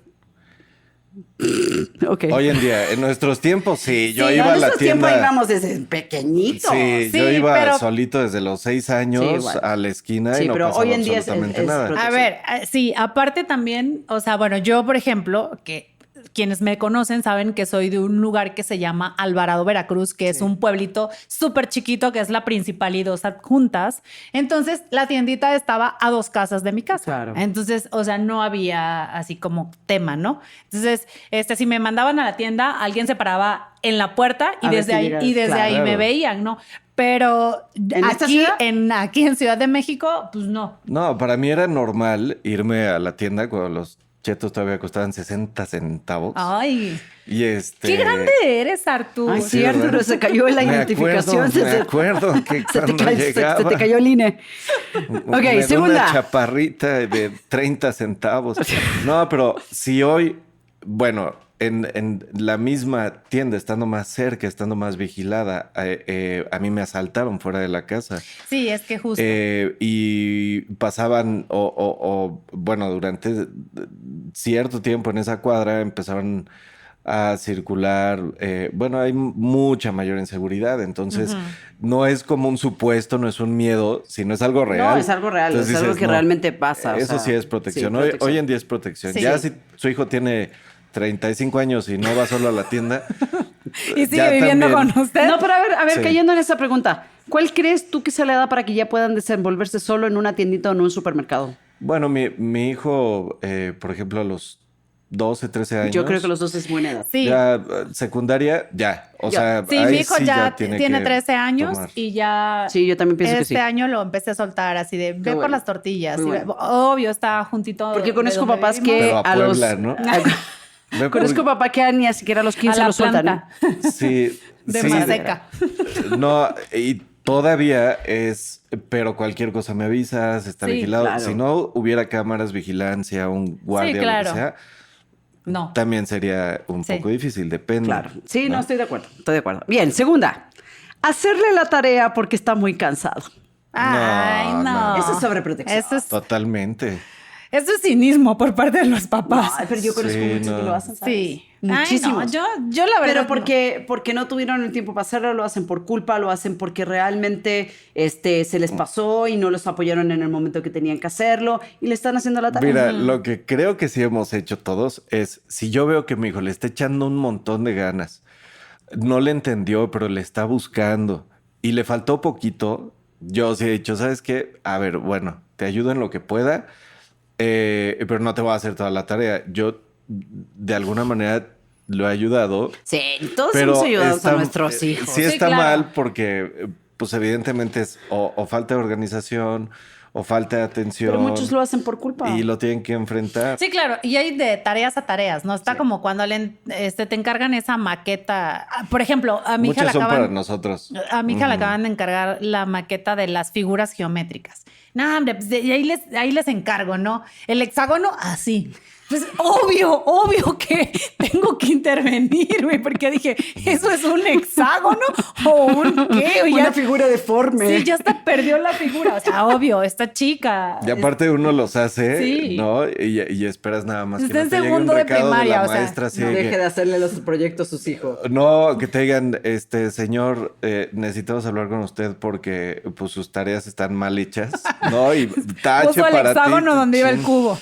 Ok.
Hoy en día, en nuestros tiempos, sí, yo
Sí,
iba
en
a la
esos
tienda.
tiempos íbamos desde pequeñitos.
Sí,
Sí,
yo iba
pero-
solito desde los 6
Sí,
años
igual.
a la esquina
Sí,
y no
pero
pasaba
hoy en día es
absolutamente nada.
protección.
A ver, sí, aparte también, o sea, bueno, yo, por ejemplo, que quienes me conocen saben que soy de un lugar que se llama Alvarado, Veracruz, que es un pueblito súper chiquito, que es la principal y 2 adjuntas. Entonces, la tiendita estaba a 2 casas de mi casa.
Claro.
Entonces, o sea, no había así como tema, ¿no? Entonces, si me mandaban a la tienda, alguien se paraba en la puerta y
A ver
desde
si
ahí,
llegas,
y desde
claro.
ahí me veían, ¿no? Pero
¿En esta
aquí,
ciudad?
aquí en Ciudad de México, pues no.
No, para mí era normal irme a la tienda cuando los chetos todavía costaban 60 centavos.
Ay,
Y
qué grande eres, Arturo.
Ay,
Sí,
sí, Arturo,
¿verdad?
se cayó en la
Me
identificación.
acuerdo, me acuerdo que
se te
cuando
cayó,
llegaba,
se te cayó el INE.
me
Ok,
dio
segunda.
una chaparrita de 30 centavos. No, pero si hoy, bueno, en la misma tienda, estando más cerca, estando más vigilada, a mí me asaltaron fuera de la casa.
Sí, es que justo.
Y pasaban, bueno, durante cierto tiempo en esa cuadra empezaron a circular, bueno, hay mucha mayor inseguridad, entonces no es como un supuesto, no es un miedo, sino es algo real.
No, es algo real,
Entonces
es algo
dices,
que
no,
realmente pasa. o
Eso
sea,
sí es protección.
sí,
Hoy,
protección.
hoy en día es protección.
Sí.
Ya
Sí.
si su hijo tiene 35 años y no va solo a la tienda,
Y sigue
ya
viviendo
también.
con usted.
No, pero a ver,
Sí.
cayendo en esa pregunta, ¿cuál crees tú que sea la edad para que ya puedan desenvolverse solo en una tiendita o en un supermercado?
Bueno, mi hijo, por ejemplo, a los 12, 13 años.
Yo creo que los dos es buena edad.
Sí.
Ya, secundaria, ya. O
Ya.
sea,
Sí,
ahí
mi hijo
sí
ya
tiene
tiene
que
13 años
tomar.
y ya.
Sí, yo también pienso que
este
sí.
año lo empecé a soltar así de ve
bueno.
por las tortillas.
Muy
y
bueno.
obvio, está juntito.
Porque
de
conozco
donde
papás
vivimos.
que
Pero a
a los...
Puebla, ¿no? Ve por-
Conozco papá que ni siquiera a los 15
a la
lo sueltan.
planta
Sí,
de
sí.
Maseca.
No, y todavía es, pero cualquier cosa me avisas, está
Sí,
vigilado.
claro.
Si no hubiera cámaras, vigilancia, un guardia,
claro.
lo que sea,
No.
también sería un
Sí.
poco difícil, depende.
Claro. Sí, no, estoy de acuerdo. Estoy de acuerdo. Bien, segunda. Hacerle la tarea porque está muy cansado.
Ay,
No,
no.
no.
Eso es sobreprotección.
Totalmente.
Eso es cinismo por parte de los papás.
Ay, pero yo conozco
Sí,
muchos que
no.
lo hacen, ¿sabes?
Sí.
Muchísimos.
Ay, no, yo la verdad.
Pero porque no tuvieron el tiempo para hacerlo, lo hacen por culpa, lo hacen porque realmente se les pasó y no los apoyaron en el momento que tenían que hacerlo y le están haciendo la tarea.
Mira, lo que creo que sí hemos hecho todos es, si yo veo que mi hijo le está echando un montón de ganas, no le entendió, pero le está buscando y le faltó poquito, yo sí he dicho, ¿sabes qué? A ver, bueno, te ayudo en lo que pueda, pero no te voy a hacer toda la tarea. Yo, de alguna manera, lo he ayudado.
Sí, todos
Pero
hemos ayudado
está-
a nuestros hijos.
Sí
Sí,
está
claro.
mal porque, pues evidentemente es o falta de organización o falta de atención.
Pero muchos lo hacen por culpa.
Y lo tienen que enfrentar.
Sí, claro, y hay de tareas a tareas, ¿no? Está como cuando te encargan esa maqueta. Por ejemplo, a mi hija
Muchas
le
son para
acaban,
nosotros.
a mi hija le acaban de encargar la maqueta de las figuras geométricas. No, hombre, pues y ahí les encargo, ¿no? El hexágono, así. Pues obvio que tengo que intervenir, güey, porque dije, ¿eso es un hexágono o un qué? O
Una
ya-
figura deforme.
Sí, ya hasta perdió la figura. O sea, obvio, esta chica.
Y aparte uno los hace,
Sí.
¿no? Y esperas nada más
Está
que
en
no te llegue un
segundo de
recado
primaria,
de
o
la
sea,
maestra. así
No
de
deje
que-
de hacerle los proyectos a sus hijos.
No, que te digan, señor, necesitamos hablar con usted porque pues sus tareas están mal hechas, ¿no? Y tache
Puso el
para
hexágono
ti.
donde iba el cubo.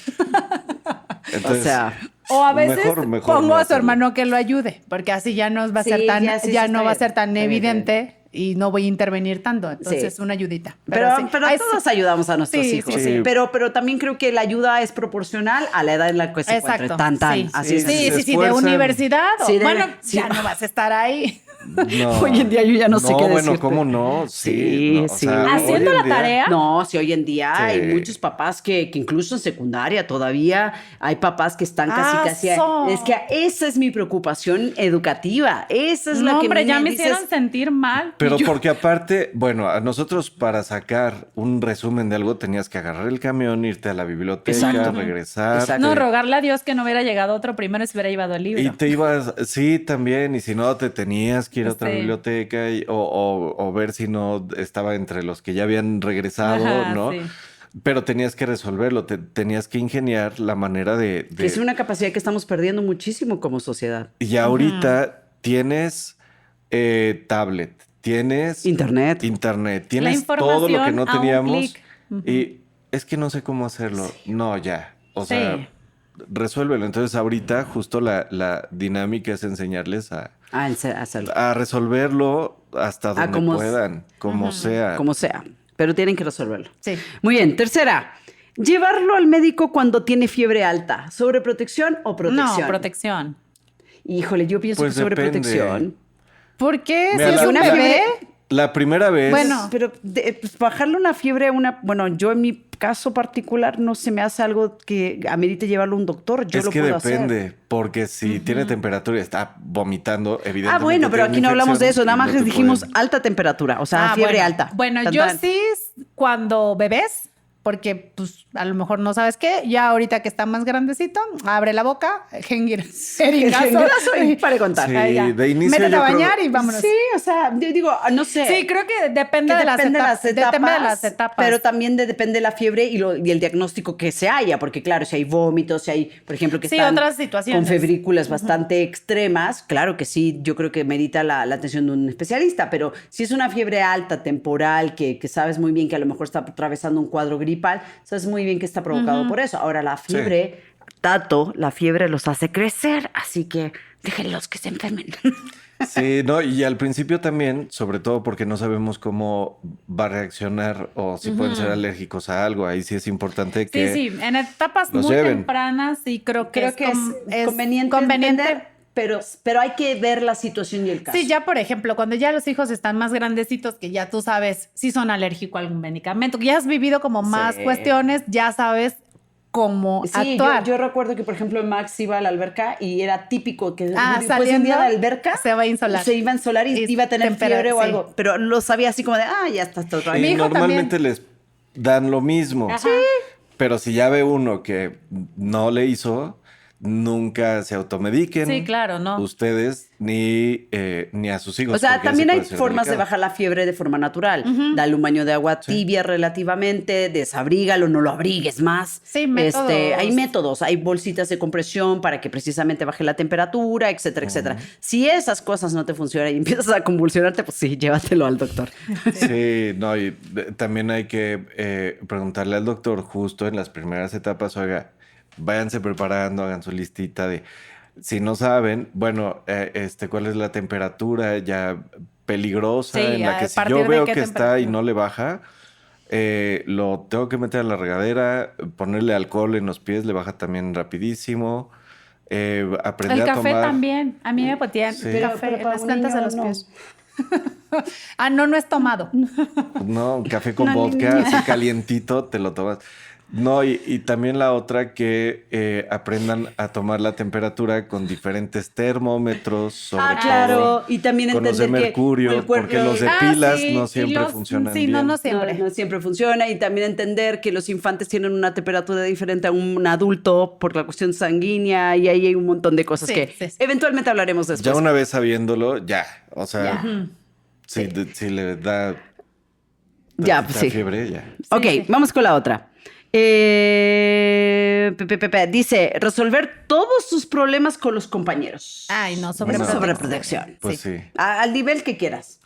Entonces,
O sea,
O a veces
mejor
pongo
no
a su
hacerlo.
hermano que lo ayude, porque así ya no va a ser
Sí,
tan,
ya, sí,
ya
sí,
no
está
va a
bien.
ser tan
Está bien,
evidente y no voy a intervenir tanto. Entonces,
Sí.
una ayudita.
Pero
sí.
pero
Ay,
todos
sí.
ayudamos a nuestros
Sí,
hijos.
sí,
sí.
Pero también creo que la ayuda es proporcional a la edad en la que se encuentre.
Exacto.
Tan.
Sí.
Así es.
Sí,
Sí,
se
sí, de
esfuerzan.
universidad.
Sí, de-
bueno,
sí.
ya no vas a estar ahí.
no.
Hoy en día yo ya no sé qué
bueno,
decirte.
¿cómo no?
Sí,
no, o
sí.
sea, hoy
¿Haciendo
en
la
día-
tarea?
No, si hoy en día
Sí.
hay muchos papás que incluso en secundaria todavía hay papás que están casi.
¡Aso!
Es que esa es mi preocupación educativa. Esa es la
No,
que
hombre,
a mí
ya me
dices,
hicieron sentir mal.
Pero
Y yo-
porque aparte, bueno, a nosotros para sacar un resumen de algo tenías que agarrar el camión, irte a la biblioteca,
Exacto.
regresar.
Exacto.
No, rogarle a Dios que no hubiera llegado otro primero y se hubiera llevado el libro.
Y te ibas, sí, también, y si no, te tenías que ir a otra
Sí.
biblioteca o ver si no estaba entre los que ya habían regresado,
Ajá,
¿no?
sí.
Pero tenías que resolverlo, tenías que ingeniar la manera
Que es una capacidad que estamos perdiendo muchísimo como sociedad.
Y ahorita tienes tablet, tienes
Internet.
tienes todo lo que
información
no
a un
teníamos.
clic.
Y es que no sé cómo hacerlo. No, ya. O
Sí.
sea, resuélvelo. Entonces ahorita justo la dinámica es enseñarles
Hacerlo.
a resolverlo hasta donde
como-
puedan, como sea.
Como sea. Pero tienen que resolverlo.
Sí.
Muy bien. Tercera. Llevarlo al médico cuando tiene fiebre alta. ¿Sobreprotección o protección?
No, protección.
Híjole, yo pienso
Pues
que sobreprotección.
depende.
¿Por qué?
Mira,
Si es
la-
un
la-
bebé.
La primera vez.
Bueno.
Pero pues, bajarle una fiebre a una... Bueno, yo en mi caso particular no se me hace algo que amerite llevarlo a un doctor. Yo
es
lo
que
puedo
depende,
hacer.
porque si tiene temperatura y está vomitando, evidentemente.
Ah, bueno, pero
tiene
aquí no hablamos de eso.
infección
Nada
y
más
no
les
te
dijimos
pueden-
alta temperatura, o sea,
Ah,
fiebre
bueno.
alta.
Bueno,
Tan,
yo
tan.
sí, cuando bebés, porque pues a lo mejor no sabes qué, ya ahorita que está más grandecito, abre la boca,
Jeringazo y para de contar.
Sí,
Ahí ya.
de inicio
Métete
yo
a
creo-
bañar y vámonos.
Sí, o sea, yo digo, no sé.
Sí, creo que depende
Que
de las
depende
etapas. Depende de las etapas.
Pero también depende de la fiebre y el diagnóstico que se haya, porque claro, si hay vómitos, si hay, por ejemplo, que
Sí,
están
otras situaciones.
con febrículas bastante extremas, claro que sí, yo creo que merita la atención de un especialista, pero si es una fiebre alta, temporal, que sabes muy bien que a lo mejor está atravesando un cuadro gripal, sabes muy bien que está provocado por eso. Ahora, la fiebre, la fiebre los hace crecer, así que déjenlos que se enfermen.
Sí, no, y al principio también, sobre todo porque no sabemos cómo va a reaccionar o si pueden ser alérgicos a algo. Ahí sí es importante
Sí,
que
sí, en etapas
los
muy
lleven.
tempranas sí creo que,
es conveniente, entender, pero hay que ver la situación y el caso.
Sí, ya por ejemplo, cuando ya los hijos están más grandecitos, que ya tú sabes si son alérgicos a algún medicamento, que ya has vivido como más
Sí.
cuestiones, ya sabes cómo
Sí,
actuar.
yo recuerdo que, por ejemplo, Max iba a la alberca y era típico que después de un
saliendo,
día de la alberca
se va a insolar.
se iba a insolar y
Y
iba a tener fiebre o
sí.
algo. Pero lo sabía así como de, ya está todo
y
Mi hijo
normalmente
también.
les dan lo mismo.
Ajá.
Pero si ya ve uno que no le hizo, nunca se automediquen.
Sí, claro, no.
Ustedes ni a sus hijos.
O sea,
porque
también
ese
hay
puede ser
formas de
delicado.
bajar la fiebre de forma natural. Dale un baño de agua tibia relativamente, desabrígalo, no lo abrigues más.
Sí, métodos.
Hay métodos, hay bolsitas de compresión para que precisamente baje la temperatura, etcétera, etcétera. Si esas cosas no te funcionan y empiezas a convulsionarte, pues sí, llévatelo al doctor.
Sí, no, y también hay que preguntarle al doctor justo en las primeras etapas, oiga, váyanse preparando, hagan su listita de, si no saben, bueno, ¿cuál es la temperatura ya peligrosa
Sí,
en la
a
que si
partir
yo
de
veo
qué
que está y
temperatura.
no le baja, lo tengo que meter a la regadera, ponerle alcohol en los pies, le baja también rapidísimo, aprender
El
a
café
tomar.
también. A mí me potían
Sí.
café
Pero
en
para
las
un
plantas de
niño,
los
no.
pies. No es tomado.
No, café con
Una
vodka,
niña.
así calientito, te lo tomas. No, y también la otra que aprendan a tomar la temperatura con diferentes termómetros, sobre
Claro,
todo
y también
con los de
entender que
mercurio,
el cuerpo-
porque los de
Ah,
pilas
sí,
no
y
siempre
los-
funcionan
sí,
bien.
no siempre.
No siempre funciona y también entender que los infantes tienen una temperatura diferente a un adulto por la cuestión sanguínea y ahí hay un montón de cosas
Sí,
que
sí, sí.
eventualmente hablaremos después.
Ya una vez sabiéndolo, ya, o sea,
Ya.
si le da
Ya,
tantita
pues sí.
fiebre, ya.
Ok,
Sí.
vamos con la otra. Dice, resolver todos sus problemas con los compañeros.
Ay, no,
Eso
sobreprotección.
es sobreprotección.
Pues sí.
Al nivel que quieras.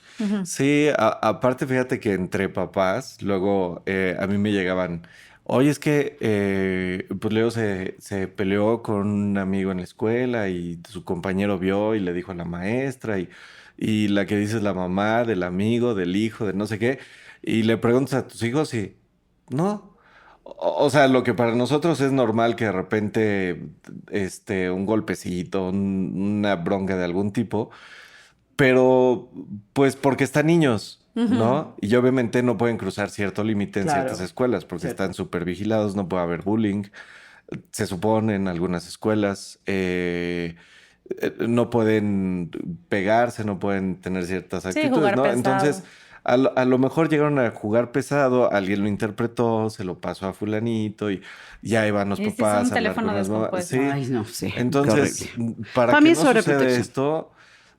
Sí, aparte fíjate que entre papás, luego a mí me llegaban, oye, es que pues Leo se peleó con un amigo en la escuela y su compañero vio y le dijo a la maestra y la que dice es la mamá del amigo, del hijo, de no sé qué, y le preguntas a tus hijos y no. O sea, lo que para nosotros es normal que de repente un golpecito, una bronca de algún tipo, pero pues porque están niños, ¿no? Y obviamente no pueden cruzar cierto límite en
Claro.
ciertas escuelas porque
Cierto.
están súper vigilados, no puede haber bullying. Se supone en algunas escuelas no pueden pegarse, no pueden tener ciertas actitudes,
jugar
¿no?
pesado.
Entonces, a lo mejor llegaron a jugar pesado, alguien lo interpretó, se lo pasó a fulanito y ya iban los
Y sí, es
papás
un
a hablar
teléfono
con las mamás.
descompuesto.
Sí.
Ay, no, sí.
Entonces,
Qué horrible.
para
Para
que
mí
no
es
suceda
sobreprotección.
esto,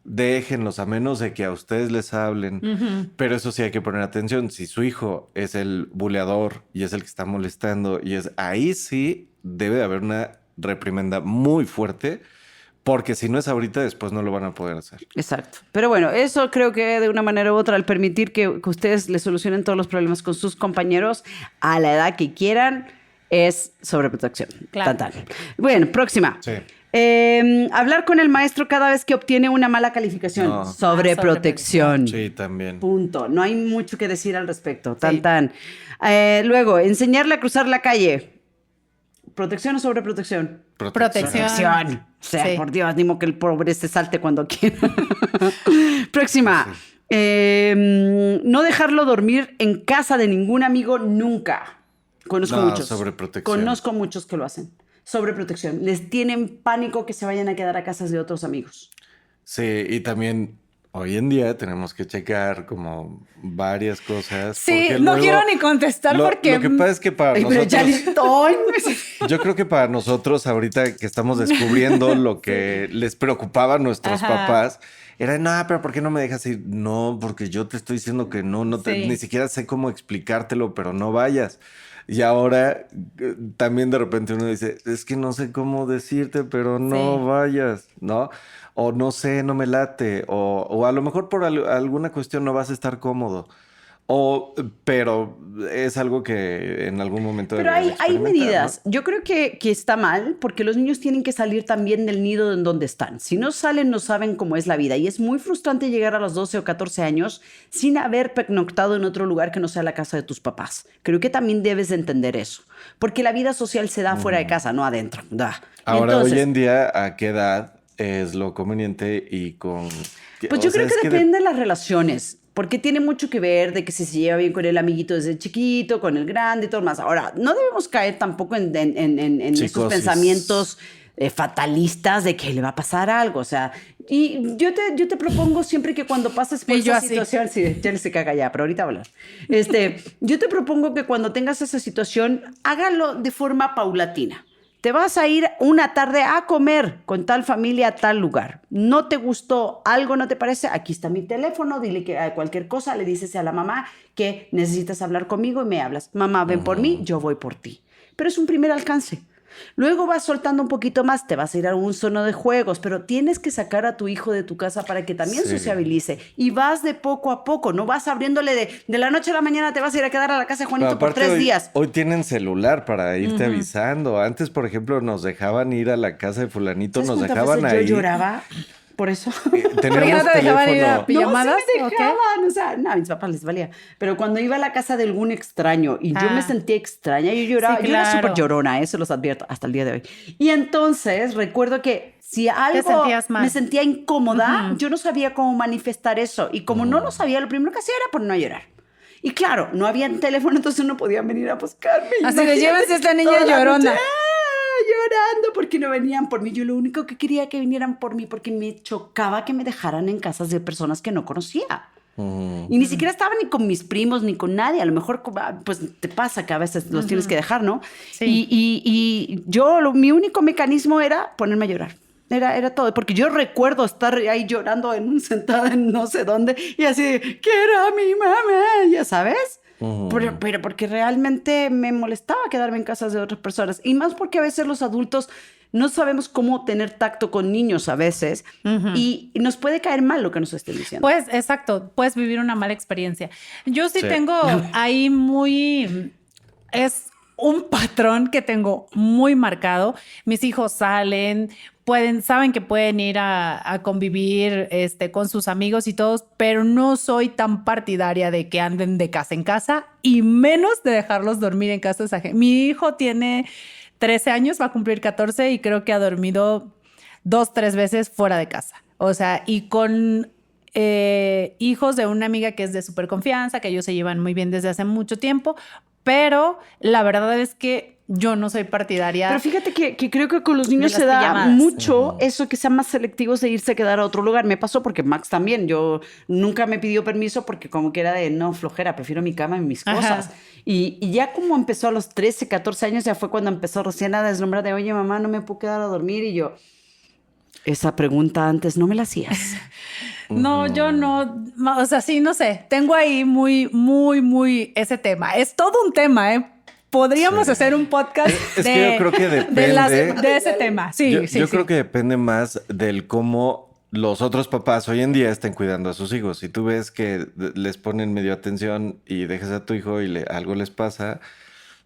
déjenlos a menos de que a ustedes les hablen. Pero eso sí hay que poner atención. Si su hijo es el buleador y es el que está molestando, ahí sí debe de haber una reprimenda muy fuerte, porque si no es ahorita, después no lo van a poder hacer.
Exacto. Pero bueno, eso creo que de una manera u otra, al permitir que ustedes le solucionen todos los problemas con sus compañeros a la edad que quieran, es sobreprotección.
Claro.
Tan, tan. Bueno, próxima.
Sí.
Hablar con el maestro cada vez que obtiene una mala calificación.
No.
Sobreprotección.
Sí, también.
Punto. No hay mucho que decir al respecto. Tan,
Sí.
tan. Luego, enseñarle a cruzar la calle. ¿Protección o sobreprotección?
Protección.
O sea,
Sí.
por Dios, ni modo que el pobre se salte cuando quiera. Próxima. No dejarlo dormir en casa de ningún amigo nunca. Conozco
No,
muchos.
sobreprotección.
Conozco muchos que lo hacen. Sobreprotección. Les tienen pánico que se vayan a quedar a casas de otros amigos.
Sí, y también hoy en día tenemos que checar como varias cosas.
Sí,
porque
no
luego
quiero ni contestar porque...
Lo que pasa es que para
Ay, pero ya
nosotros...
listo.
Yo creo que para nosotros ahorita que estamos descubriendo lo que les preocupaba a nuestros
Ajá.
papás, era, no, pero ¿por qué no me dejas ir? No, porque yo te estoy diciendo que no,
Sí.
ni siquiera sé cómo explicártelo, pero no vayas. Y ahora también de repente uno dice, es que no sé cómo decirte, pero no
Sí.
vayas, ¿no? O no sé, no me late, o a lo mejor por alguna cuestión no vas a estar cómodo. Pero es algo que en algún momento
Pero
deberías
hay
experimentar,
medidas.
¿no?
Yo creo que está mal porque los niños tienen que salir también del nido en donde están. Si no salen, no saben cómo es la vida. Y es muy frustrante llegar a los 12 o 14 años sin haber pernoctado en otro lugar que no sea la casa de tus papás. Creo que también debes de entender eso. Porque la vida social se da fuera de casa, no adentro. Da.
Ahora,
Entonces,
hoy en día, ¿a qué edad es lo conveniente y con...?
pues
o
yo
sea,
creo
es
que depende de las relaciones, porque tiene mucho que ver de que si se lleva bien con el amiguito desde chiquito, con el grande y todo más. Ahora, no debemos caer tampoco en esos
Psicosis.
pensamientos fatalistas de que le va a pasar algo. O sea, y yo te propongo siempre que cuando pases por
Y yo
esa
así.
situación, sí, ya se caga ya, pero ahorita hablar. Yo te propongo que cuando tengas esa situación, hágalo de forma paulatina. Te vas a ir una tarde a comer con tal familia a tal lugar. ¿No te gustó algo, no te parece? Aquí está mi teléfono, dile que cualquier cosa, le dices a la mamá que necesitas hablar conmigo y me hablas. Mamá, ven por mí, yo voy por ti. Pero es un primer alcance. Luego vas soltando un poquito más, te vas a ir a un zono de juegos, pero tienes que sacar a tu hijo de tu casa para que también
Sí.
sociabilice. Y vas de poco a poco, no vas abriéndole de la noche a la mañana, te vas a ir a quedar a la casa de Juanito
Pero
por
aparte
3 días.
Hoy tienen celular para irte avisando. Antes, por ejemplo, nos dejaban ir a la casa de fulanito,
¿Sabes
nos
cuántas
dejaban
veces
ahí.
yo lloraba por eso?
Teníamos
no te dejaban ir a
teléfono.
pijamadas?
No, sí me
¿O qué?
dejaban, o sea, no, a mis papás les valía. Pero cuando iba a la casa de algún extraño y yo me sentía extraña, yo lloraba,
Sí,
yo era
claro.
súper llorona, eso los advierto hasta el día de hoy. Y entonces recuerdo que si algo
sentías mal.
me sentía incómoda, yo no sabía cómo manifestar eso. Y como no lo sabía, lo primero que hacía era por no llorar. Y claro, no había teléfono, entonces no podían venir a buscarme.
Así de,
Imagínate
llévense a esta niña
toda la
llorona.
noche, llorando porque no venían por mí. Yo lo único que quería que vinieran por mí porque me chocaba que me dejaran en casas de personas que no conocía. Y ni siquiera estaba ni con mis primos ni con nadie. A lo mejor pues te pasa que a veces los tienes que dejar, ¿no?
Sí.
Y yo, mi único mecanismo era ponerme a llorar. Era todo, porque yo recuerdo estar ahí llorando sentada en no sé dónde y así, quiero a mi mamá, ya sabes. Pero porque realmente me molestaba quedarme en casas de otras personas. Y más porque a veces los adultos no sabemos cómo tener tacto con niños a veces y nos puede caer mal lo que nos estén diciendo.
Pues, exacto, puedes vivir una mala experiencia. Yo sí
Sí.
tengo ahí es un patrón que tengo muy marcado. Mis hijos salen, saben que pueden ir a convivir con sus amigos y todos, pero no soy tan partidaria de que anden de casa en casa y menos de dejarlos dormir en casas ajenas. Mi hijo tiene 13 años, va a cumplir 14 y creo que ha dormido 2, 3 veces fuera de casa. O sea, y con hijos de una amiga que es de súper confianza, que ellos se llevan muy bien desde hace mucho tiempo, pero la verdad es que yo no soy partidaria.
Pero fíjate que creo que con los niños
las
se da
pijamadas.
mucho eso que sean más selectivos de irse a quedar a otro lugar. Me pasó porque Max también. Yo nunca me pidió permiso porque como que era de no, flojera, prefiero mi cama y mis cosas. Y ya como empezó a los 13, 14 años, ya fue cuando empezó recién a deslumbrar de, oye, mamá, no me puedo quedar a dormir. Y yo, Esa pregunta antes no me la hacías.
No, yo no, o sea, sí, no sé, tengo ahí muy ese tema. Es todo un tema, ¿eh? Podríamos hacer un podcast
Es que yo creo que depende.
de ese tema. Sí,
Yo creo que depende más del cómo los otros papás hoy en día estén cuidando a sus hijos. Si tú ves que les ponen medio atención y dejas a tu hijo y algo les pasa,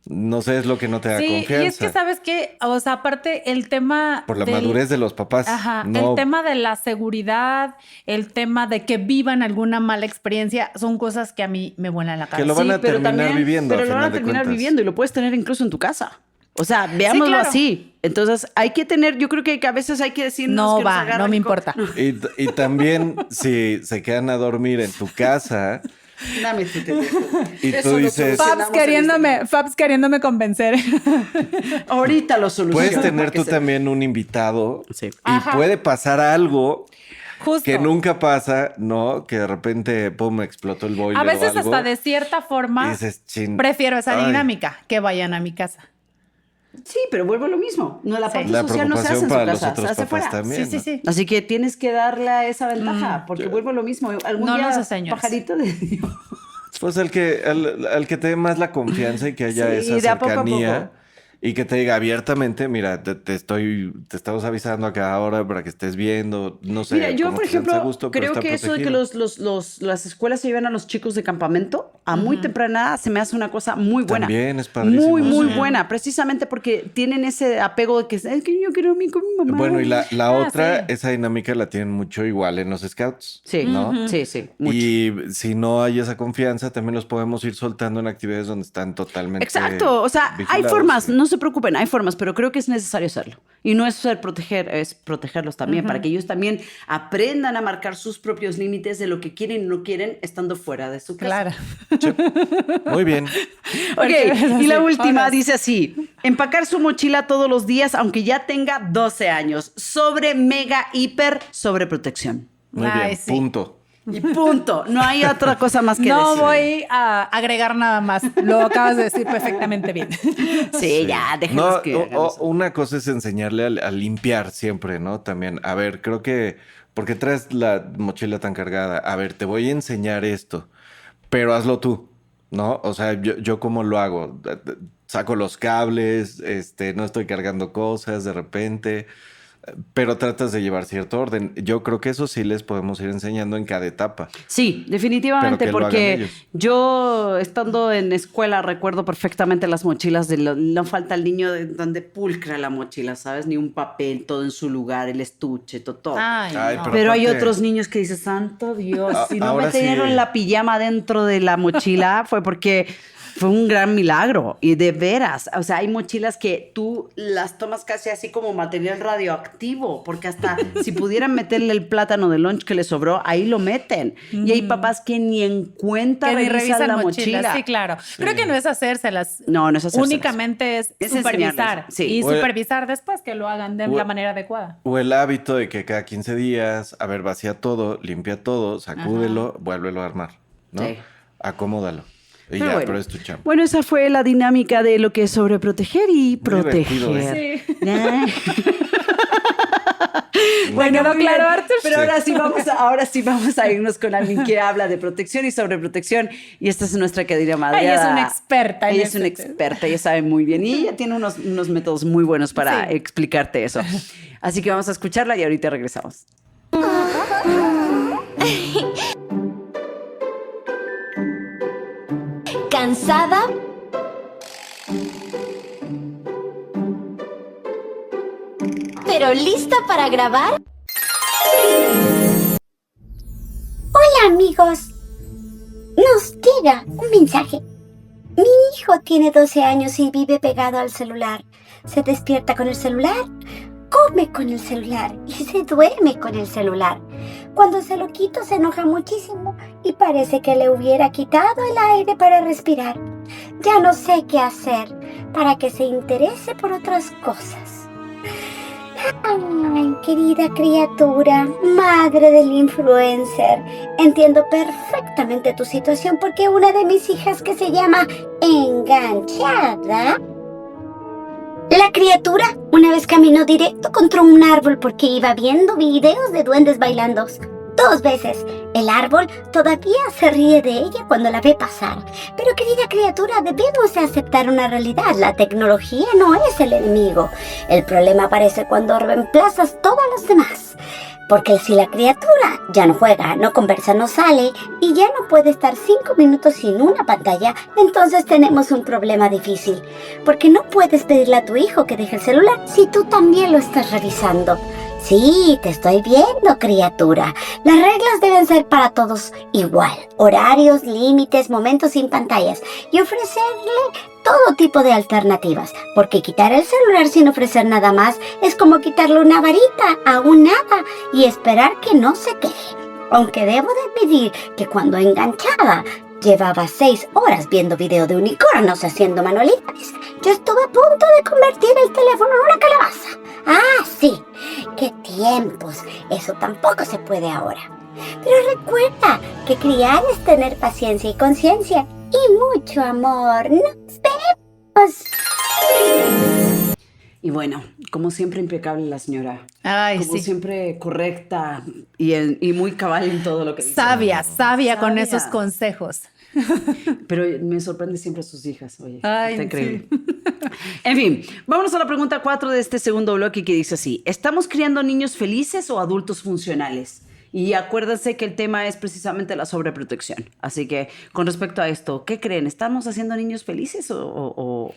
no sé, es lo que no te da confianza.
Y es que, ¿sabes qué? O sea, aparte el tema
Por la madurez de los papás.
Ajá,
No,
el tema de la seguridad, el tema de que vivan alguna mala experiencia, son cosas que a mí me vuelan la cabeza.
Que lo van a terminar viviendo.
Pero
a
lo van a
final de
terminar
cuentas.
viviendo y lo puedes tener incluso en tu casa. O sea, veámoslo
claro.
así. Entonces, hay que tener, yo creo que a veces hay que decirnos
No
que nos
va,
agarran
no me
con-
importa.
Y también si se quedan a dormir en tu casa
Dame tu teléfono.
y
Eso
tú
lo
dices...
solucionamos
Fabs queriéndome convencer.
Ahorita lo soluciono.
Puedes tener
para que
tú
se-
también un invitado
Sí.
y
Ajá.
puede pasar algo
Justo.
que nunca pasa, ¿no? Que de repente, pum, explotó el boiler
A veces
o algo.
hasta de cierta forma
Y dices, chin.
prefiero esa
Ay.
dinámica, que vayan a mi casa.
Sí, pero vuelvo a lo mismo. No, la
Sí.
parte
La
social no se hace en
preocupación
su
para los
casa, se
otros
hace
papás
fuera.
también.
Sí, sí,
¿no?
sí.
Así que tienes que darle esa ventaja, porque vuelvo a lo mismo. Algún
No
día,
lo sé, señores.
pajarito de Dios.
Pues al que te dé más la confianza y que haya
Sí,
esa
de a poco a
cercanía
poco.
y que te diga abiertamente, mira, te estamos avisando a cada hora para que estés viendo, no sé.
Mira, yo,
cómo
por
te sientas a
ejemplo,
gusto, pero
creo
está
que eso de que
protegido.
las escuelas se llevan a los chicos de campamento a muy temprana edad se me hace una cosa muy buena.
También es padrísimo,
Muy
sí.
buena, precisamente porque tienen ese apego de que es que yo quiero a mí con mi mamá.
Bueno, y la otra,
sí.
esa dinámica la tienen mucho igual en los scouts.
Sí,
¿no?
sí, mucho.
Y si no hay esa confianza, también los podemos ir soltando en actividades donde están totalmente.
Exacto, o sea, hay
vigilados.
formas, no se preocupen, hay formas, pero creo que es necesario hacerlo. Y no es ser proteger, es protegerlos también, para que ellos también aprendan a marcar sus propios límites de lo que quieren y no quieren estando fuera de su casa.
Claro.
Muy bien.
Ok, y la
Sí,
última
ahora sí.
dice así: empacar su mochila todos los días, aunque ya tenga 12 años. Sobre mega hiper sobreprotección.
Muy
Ay,
bien.
sí.
Punto.
Y punto. No hay otra cosa más que
No
decir.
voy a agregar nada más. Lo acabas de decir perfectamente bien.
Sí, ya, déjenos
No,
que hagamos.
una cosa es enseñarle a limpiar siempre, ¿no? También, a ver, creo que, porque traes la mochila tan cargada, a ver, te voy a enseñar esto, pero hazlo tú, ¿no? O sea, yo cómo lo hago, saco los cables, no estoy cargando cosas de repente, pero tratas de llevar cierto orden. Yo creo que eso sí les podemos ir enseñando en cada etapa.
Sí, definitivamente,
Pero que lo hagan
porque
ellos.
yo estando en escuela recuerdo perfectamente las mochilas no falta el niño donde pulcra la mochila, ¿sabes? Ni un papel, todo en su lugar, el estuche, todo.
Ay,
Ay,
no.
Pero hay
aparte-
otros niños que dicen, santo Dios, si no me
Ahora sí.
tenieron la pijama dentro de la mochila fue porque fue un gran milagro. Y de veras, o sea, hay mochilas que tú las tomas casi así como material radioactivo, porque hasta si pudieran meterle el plátano de lunch que le sobró, ahí lo meten. Y hay papás que ni en cuenta
Que ni
revisan la
mochilas.
mochila.
Sí, claro. Creo que no es hacérselas.
No, no es hacérselas.
Únicamente es supervisar.
enseñarles. Sí.
Y
O-
supervisar después que lo hagan de la manera adecuada.
O el hábito de que cada 15 días, a ver, vacía todo, limpia todo, sacúdelo, vuélvelo a armar, ¿no?
Sí.
Acomódalo. Y
Pero
ya,
bueno.
pero es tu chamba.
Bueno, esa fue la dinámica de lo que es sobreproteger y
divertido,
proteger.
¿eh?
¿Eh?
Bueno,
muy
claro,
bien.
Arthur.
Pero
Sí.
ahora sí vamos a irnos con alguien que habla de protección y sobreprotección. Y esta es nuestra querida madre.
Ella es una experta en
Ella es
ese
una
tema.
experta, ella sabe muy bien. Y ella tiene unos métodos muy buenos para
Sí.
explicarte eso. Así que vamos a escucharla y ahorita regresamos.
¿Cansada? ¿Pero lista para grabar?
Hola amigos, nos llega un mensaje. Mi hijo tiene 12 años y vive pegado al celular. Se despierta con el celular, come con el celular y se duerme con el celular. Cuando se lo quito se enoja muchísimo y parece que le hubiera quitado el aire para respirar. Ya no sé qué hacer para que se interese por otras cosas. Ay, querida criatura, madre del influencer, entiendo perfectamente tu situación porque una de mis hijas que se llama Enganchada La criatura una vez caminó directo contra un árbol porque iba viendo videos de duendes bailando. 2 veces. El árbol todavía se ríe de ella cuando la ve pasar. Pero querida criatura, debemos de aceptar una realidad. La tecnología no es el enemigo. El problema aparece cuando reemplazas todas las demás. Porque si la criatura ya no juega, no conversa, no sale y ya no puede estar 5 minutos sin una pantalla, entonces tenemos un problema difícil. Porque no puedes pedirle a tu hijo que deje el celular si tú también lo estás revisando. Sí, te estoy viendo, criatura. Las reglas deben ser para todos igual. Horarios, límites, momentos sin pantallas y ofrecerle todo tipo de alternativas. Porque quitar el celular sin ofrecer nada más es como quitarle una varita a un hada y esperar que no se queje. Aunque debo de admitir que cuando enganchada llevaba 6 horas viendo video de unicornios haciendo manualidades, yo estuve a punto de convertir el teléfono en una calabaza. Ah, sí, qué tiempos. Eso tampoco se puede ahora. Pero recuerda que criar es tener paciencia y conciencia y mucho amor. ¡Nos vemos!
Y bueno, como siempre impecable la señora.
Ay,
como
sí.
siempre correcta y muy cabal en todo lo que dice.
Sabia con
Sabia.
esos consejos.
Pero me sorprende siempre a sus hijas, oye.
Ay,
está increíble.
sí.
En fin, vámonos a la pregunta 4 de este segundo bloque que dice así. ¿Estamos criando niños felices o adultos funcionales? Y acuérdense que el tema es precisamente la sobreprotección. Así que con respecto a esto, ¿qué creen? ¿Estamos haciendo niños felices o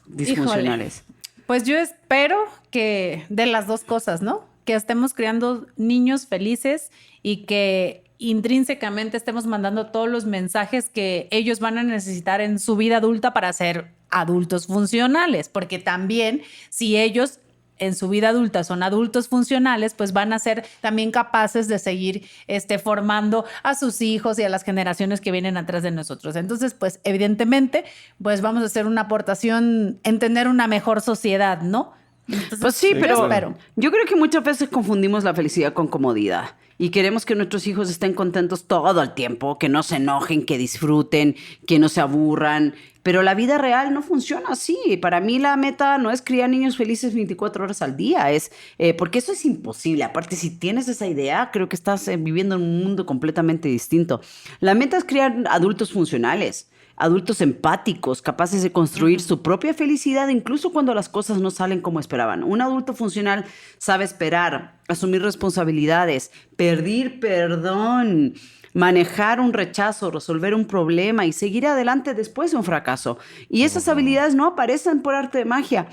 disfuncionales?
Híjole. Pues yo espero que de las dos cosas, ¿no? Que estemos criando niños felices y que intrínsecamente estemos mandando todos los mensajes que ellos van a necesitar en su vida adulta para ser adultos funcionales, porque también si ellos en su vida adulta son adultos funcionales, pues van a ser también capaces de seguir formando a sus hijos y a las generaciones que vienen atrás de nosotros. Entonces, pues evidentemente, pues vamos a hacer una aportación en tener una mejor sociedad, ¿no? Entonces,
Pues sí,
yo
pero
espero.
yo creo que muchas veces confundimos la felicidad con comodidad y queremos que nuestros hijos estén contentos todo el tiempo, que no se enojen, que disfruten, que no se aburran, pero la vida real no funciona así. Para mí la meta no es criar niños felices 24 horas al día, porque eso es imposible. Aparte, si tienes esa idea, creo que estás viviendo en un mundo completamente distinto. La meta es criar adultos funcionales. Adultos empáticos, capaces de construir su propia felicidad incluso cuando las cosas no salen como esperaban. Un adulto funcional sabe esperar, asumir responsabilidades, pedir perdón, manejar un rechazo, resolver un problema y seguir adelante después de un fracaso. Y esas habilidades no aparecen por arte de magia.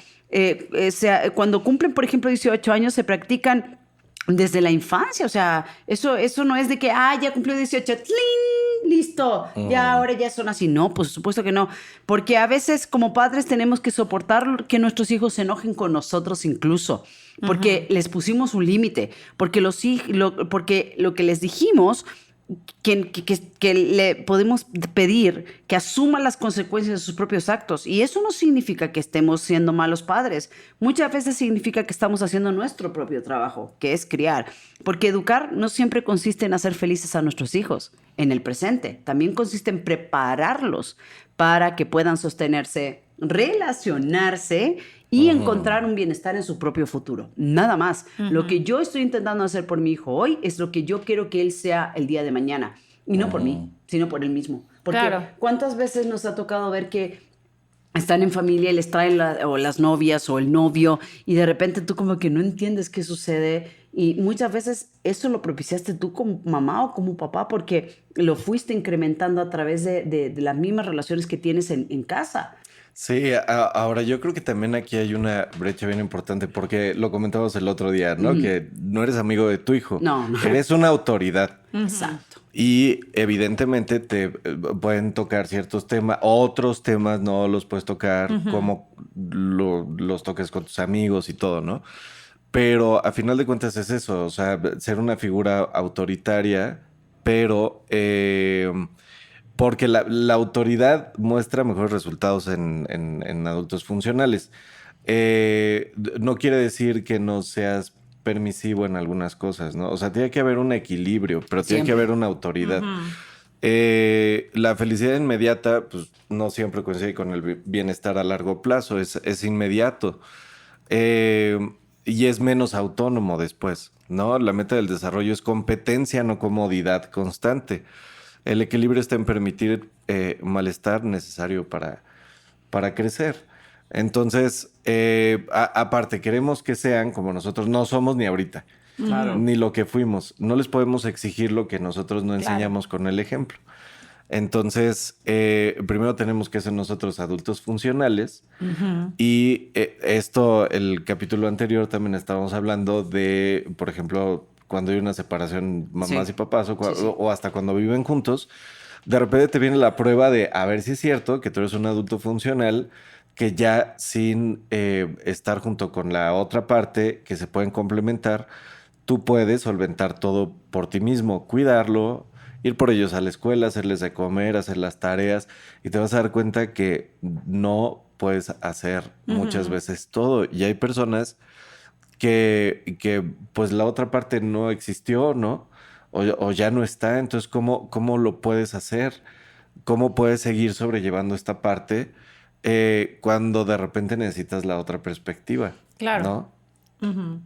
Cuando cumplen, por ejemplo, 18 años, se practican desde la infancia. O sea, eso no es de que, ya cumplió 18, ¡tling! Listo, ya ahora ya son así. No, pues supuesto que no. Porque a veces como padres tenemos que soportar que nuestros hijos se enojen con nosotros incluso. Porque les pusimos un límite. Porque porque lo que les dijimos que le podemos pedir que asuma las consecuencias de sus propios actos. Y eso no significa que estemos siendo malos padres. Muchas veces significa que estamos haciendo nuestro propio trabajo, que es criar. Porque educar no siempre consiste en hacer felices a nuestros hijos en el presente. También consiste en prepararlos para que puedan sostenerse, relacionarse y encontrar un bienestar en su propio futuro. Nada más. Lo que yo estoy intentando hacer por mi hijo hoy es lo que yo quiero que él sea el día de mañana. Y no por mí, sino por él mismo. Porque
Claro.
¿cuántas veces nos ha tocado ver que están en familia y les traen o las novias o el novio y de repente tú como que no entiendes qué sucede? Y muchas veces eso lo propiciaste tú como mamá o como papá porque lo fuiste incrementando a través de las mismas relaciones que tienes en casa.
Sí, ahora yo creo que también aquí hay una brecha bien importante porque lo comentábamos el otro día, ¿no? Que no eres amigo de tu hijo.
No.
Eres una autoridad.
Exacto.
Y evidentemente te pueden tocar ciertos temas, otros temas no los puedes tocar como los toques con tus amigos y todo, ¿no? Pero a final de cuentas es eso, o sea, ser una figura autoritaria, pero porque la autoridad muestra mejores resultados en adultos funcionales. No quiere decir que no seas permisivo en algunas cosas, ¿no? O sea, tiene que haber un equilibrio, pero tiene que haber una autoridad. La felicidad inmediata, pues no siempre coincide con el bienestar a largo plazo, es inmediato. Y es menos autónomo después, ¿no? La meta del desarrollo es competencia, no comodidad constante. El equilibrio está en permitir malestar necesario para crecer. Entonces, aparte, queremos que sean como nosotros no somos ni ahorita.
Claro.
Ni lo que fuimos. No les podemos exigir lo que nosotros no enseñamos con el ejemplo. Entonces, primero tenemos que ser nosotros adultos funcionales. Y esto, el capítulo anterior también estábamos hablando de, por ejemplo, cuando hay una separación, mamás y papás, o hasta cuando viven juntos, de repente te viene la prueba de a ver si es cierto que tú eres un adulto funcional que ya sin estar junto con la otra parte, que se pueden complementar, tú puedes solventar todo por ti mismo, cuidarlo, ir por ellos a la escuela, hacerles de comer, hacer las tareas, y te vas a dar cuenta que no puedes hacer muchas veces todo. Y hay personas que pues la otra parte no existió, ¿no? O ya no está. Entonces, ¿cómo lo puedes hacer? ¿Cómo puedes seguir sobrellevando esta parte cuando de repente necesitas la otra perspectiva?
Claro.
¿No?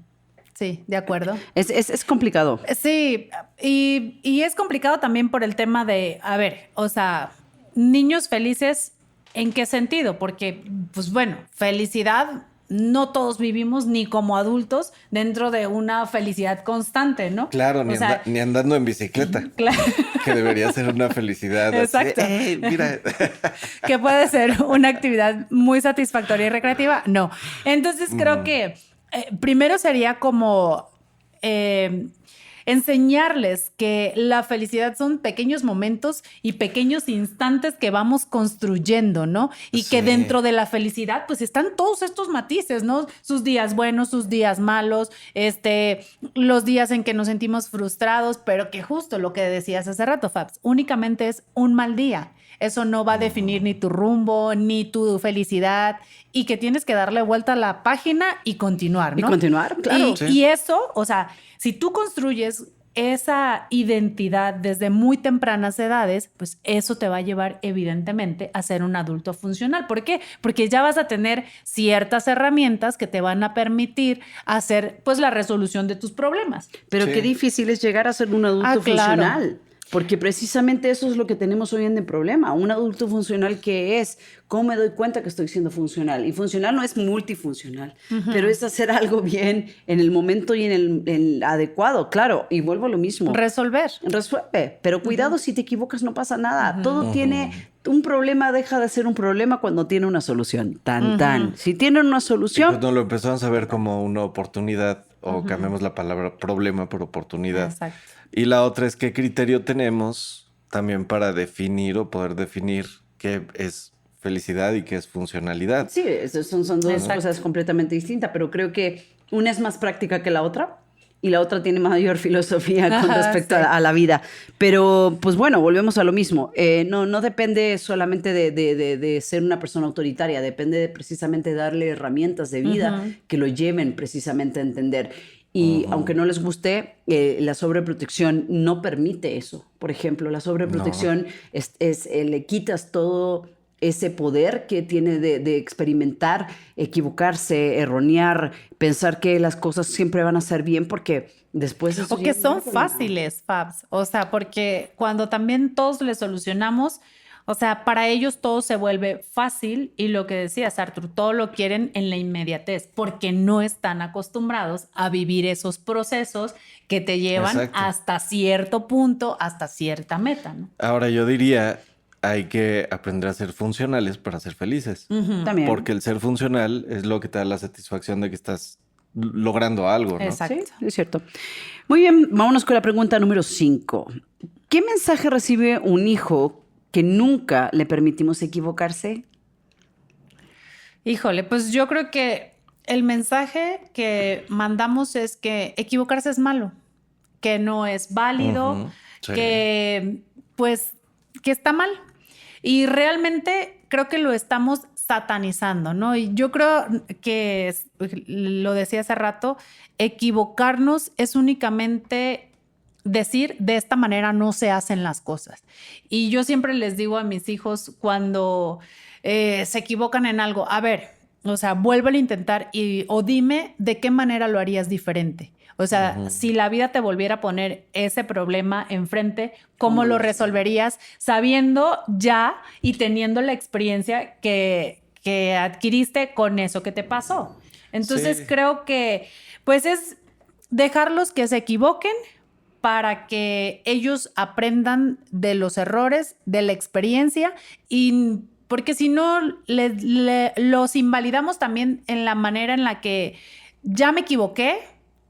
Sí, de acuerdo.
Es complicado.
Sí, y es complicado también por el tema de, a ver, o sea, niños felices, ¿en qué sentido? Porque, pues bueno, felicidad no todos vivimos ni como adultos dentro de una felicidad constante, ¿no?
Claro,
O sea,
ni andando en bicicleta.
Claro.
Que debería ser una felicidad.
Exacto.
Así, mira.
Que puede ser una actividad muy satisfactoria y recreativa. No. Entonces creo que primero sería como enseñarles que la felicidad son pequeños momentos y pequeños instantes que vamos construyendo, ¿no? Y que dentro de la felicidad pues están todos estos matices, ¿no? Sus días buenos, sus días malos, los días en que nos sentimos frustrados, pero que justo lo que decías hace rato, Fabs, únicamente es un mal día. Eso no va a definir ni tu rumbo, ni tu felicidad, y que tienes que darle vuelta a la página y continuar, ¿no?
Y continuar, claro.
Y eso, o sea, si tú construyes esa identidad desde muy tempranas edades, pues eso te va a llevar evidentemente a ser un adulto funcional. ¿Por qué? Porque ya vas a tener ciertas herramientas que te van a permitir hacer pues la resolución de tus problemas.
Pero
Sí.
qué difícil es llegar a ser un adulto
Claro.
funcional. Porque precisamente eso es lo que tenemos hoy en el problema. Un adulto funcional, ¿qué es? ¿Cómo me doy cuenta que estoy siendo funcional? Y funcional no es multifuncional, pero es hacer algo bien en el momento y en el adecuado. Claro, y vuelvo a lo mismo.
Resolver.
Resuelve, pero cuidado, si te equivocas no pasa nada. Todo tiene... Un problema deja de ser un problema cuando tiene una solución. Tan. Si tiene una
Y
solución...
cuando lo empezamos a ver como una oportunidad, o cambiamos la palabra problema por oportunidad.
Exacto.
Y la otra es qué criterio tenemos también para definir o poder definir qué es felicidad y qué es funcionalidad.
Sí, son dos
Exacto.
cosas completamente distintas, pero creo que una es más práctica que la otra y la otra tiene mayor filosofía con
Ajá,
respecto
sí.
a la vida. Pero, pues bueno, volvemos a lo mismo. No depende solamente de ser una persona autoritaria, depende de precisamente darle herramientas de vida que lo lleven precisamente a entender. Y aunque no les guste, la sobreprotección no permite eso. Por ejemplo, la sobreprotección le quitas todo ese poder que tiene de experimentar, equivocarse, erronear, pensar que las cosas siempre van a ser bien porque después... eso
O
ya
que
es
son
un problema.
fáciles, Fabs. O sea, porque cuando también todos le solucionamos, o sea, para ellos todo se vuelve fácil y lo que decías, Arthur, todo lo quieren en la inmediatez porque no están acostumbrados a vivir esos procesos que te llevan
Exacto.
hasta cierto punto, hasta cierta meta, ¿no?
Ahora yo diría, hay que aprender a ser funcionales para ser felices.
También.
Porque el ser funcional es lo que te da la satisfacción de que estás logrando algo, ¿no?
Exacto.
Sí, es cierto. Muy bien, vámonos con la pregunta número 5. ¿Qué mensaje recibe un hijo que nunca le permitimos equivocarse?
Híjole, pues yo creo que el mensaje que mandamos es que equivocarse es malo, que no es válido,
Ujú, sí.
que pues que está mal. Y realmente creo que lo estamos satanizando, ¿no? Y yo creo que, lo decía hace rato, equivocarnos es únicamente decir, de esta manera no se hacen las cosas. Y yo siempre les digo a mis hijos cuando se equivocan en algo, a ver, o sea, vuélvelo a intentar o dime de qué manera lo harías diferente. O sea, si la vida te volviera a poner ese problema enfrente, ¿cómo lo resolverías sabiendo ya y teniendo la experiencia que adquiriste con eso que te pasó? Entonces creo que pues es dejarlos que se equivoquen para que ellos aprendan de los errores, de la experiencia, y porque si no los invalidamos también en la manera en la que ya me equivoqué,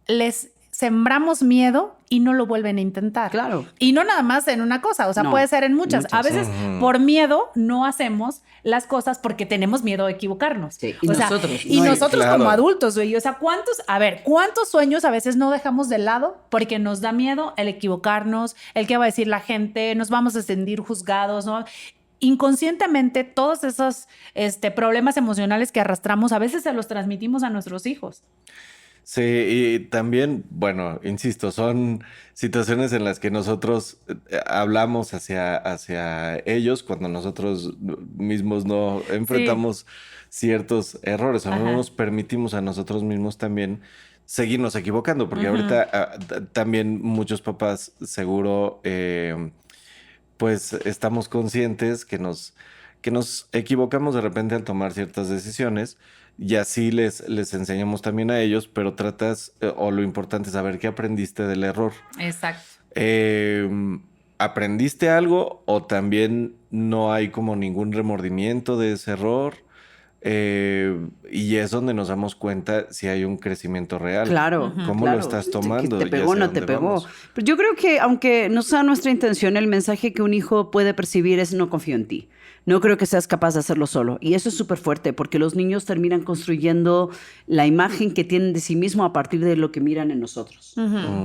les sembramos miedo y no lo vuelven a intentar.
Claro.
Y no nada más en una cosa, o sea,
No,
puede ser en muchas. A veces por miedo no hacemos las cosas porque tenemos miedo a equivocarnos.
Sí, y
o sea,
nosotros.
y nosotros
claro.
como adultos, güey. O sea, ¿cuántos sueños a veces no dejamos de lado porque nos da miedo el equivocarnos, el qué va a decir la gente, nos vamos a sentir juzgados, ¿no? Inconscientemente todos esos problemas emocionales que arrastramos a veces se los transmitimos a nuestros hijos.
Sí, y también, bueno, insisto, son situaciones en las que nosotros hablamos hacia ellos cuando nosotros mismos no enfrentamos ciertos errores o no nos permitimos a nosotros mismos también seguirnos equivocando, porque ahorita también muchos papás seguro pues estamos conscientes que nos equivocamos de repente al tomar ciertas decisiones. Y así les enseñamos también a ellos, pero tratas, o lo importante es saber qué aprendiste del error.
Exacto.
¿Aprendiste algo o también no hay como ningún remordimiento de ese error? Y es donde nos damos cuenta si hay un crecimiento real.
Claro.
¿Cómo
claro.
lo estás tomando?
¿Te pegó o no te pegó?
Vamos.
Pero yo creo que aunque no sea nuestra intención, el mensaje que un hijo puede percibir es no confío en ti. No creo que seas capaz de hacerlo solo. Y eso es súper fuerte porque los niños terminan construyendo la imagen que tienen de sí mismo a partir de lo que miran en nosotros.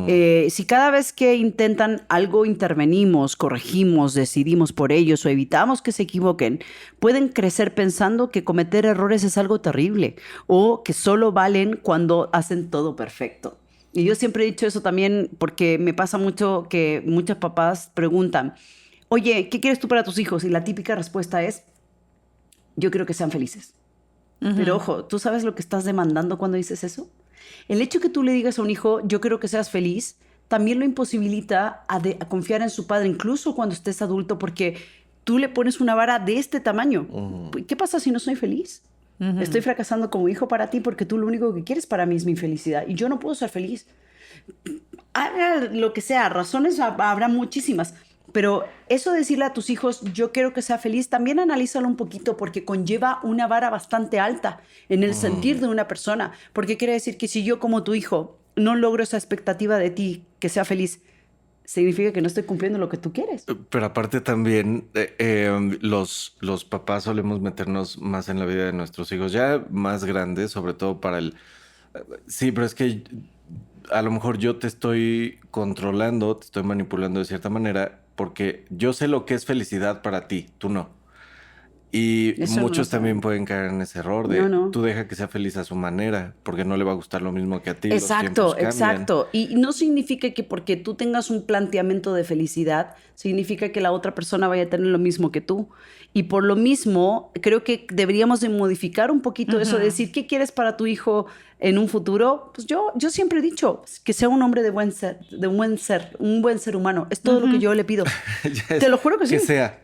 Si cada vez que intentan algo intervenimos, corregimos, decidimos por ellos o evitamos que se equivoquen, pueden crecer pensando que cometer errores es algo terrible o que solo valen cuando hacen todo perfecto. Y yo siempre he dicho eso también porque me pasa mucho que muchos papás preguntan, oye, ¿qué quieres tú para tus hijos? Y la típica respuesta es, yo quiero que sean felices. Pero ojo, ¿tú sabes lo que estás demandando cuando dices eso? El hecho que tú le digas a un hijo, yo quiero que seas feliz, también lo imposibilita a confiar en su padre, incluso cuando estés adulto, porque tú le pones una vara de este tamaño. ¿Qué pasa si no soy feliz? Estoy fracasando como hijo para ti porque tú lo único que quieres para mí es mi felicidad y yo no puedo ser feliz. Haga lo que sea, razones habrá muchísimas. Pero eso de decirle a tus hijos, yo quiero que sea feliz, también analízalo un poquito porque conlleva una vara bastante alta en el sentir de una persona. Porque quiere decir que si yo como tu hijo no logro esa expectativa de ti, que sea feliz, significa que no estoy cumpliendo lo que tú quieres.
Pero aparte también los papás solemos meternos más en la vida de nuestros hijos, ya más grandes, sobre todo para el... Sí, pero es que a lo mejor yo te estoy controlando, te estoy manipulando de cierta manera porque yo sé lo que es felicidad para ti, tú no. Y
Eso
muchos
no
también pueden caer en ese error de tú deja que sea feliz a su manera porque no le va a gustar lo mismo que a ti.
Exacto, exacto. Y no significa que porque tú tengas un planteamiento de felicidad, significa que la otra persona vaya a tener lo mismo que tú. Y por lo mismo, creo que deberíamos de modificar un poquito eso, de decir, ¿qué quieres para tu hijo en un futuro? Pues yo siempre he dicho que sea un hombre de buen ser, un buen ser humano. Es todo lo que yo le pido. Te lo juro que sí.
Que sea.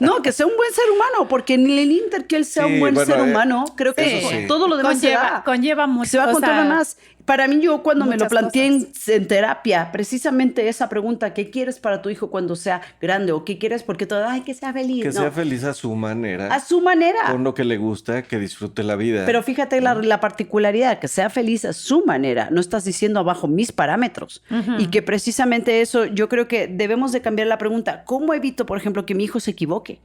No, que sea un buen ser humano, porque en el inter que él sea un buen ser humano, creo que todo lo demás
conlleva mucho.
Se va a contar más. Para mí, yo cuando me lo planteé en terapia, precisamente esa pregunta, ¿qué quieres para tu hijo cuando sea grande? ¿O qué quieres porque todo, ay, que sea feliz?
Que sea feliz a su manera.
A su manera.
Con lo que le gusta, que disfrute la vida.
Pero fíjate la particularidad, que sea feliz a su manera. No estás diciendo abajo mis parámetros. Y que precisamente eso, yo creo que debemos de cambiar la pregunta. ¿Cómo evito, por ejemplo, que mi hijo se equivoque?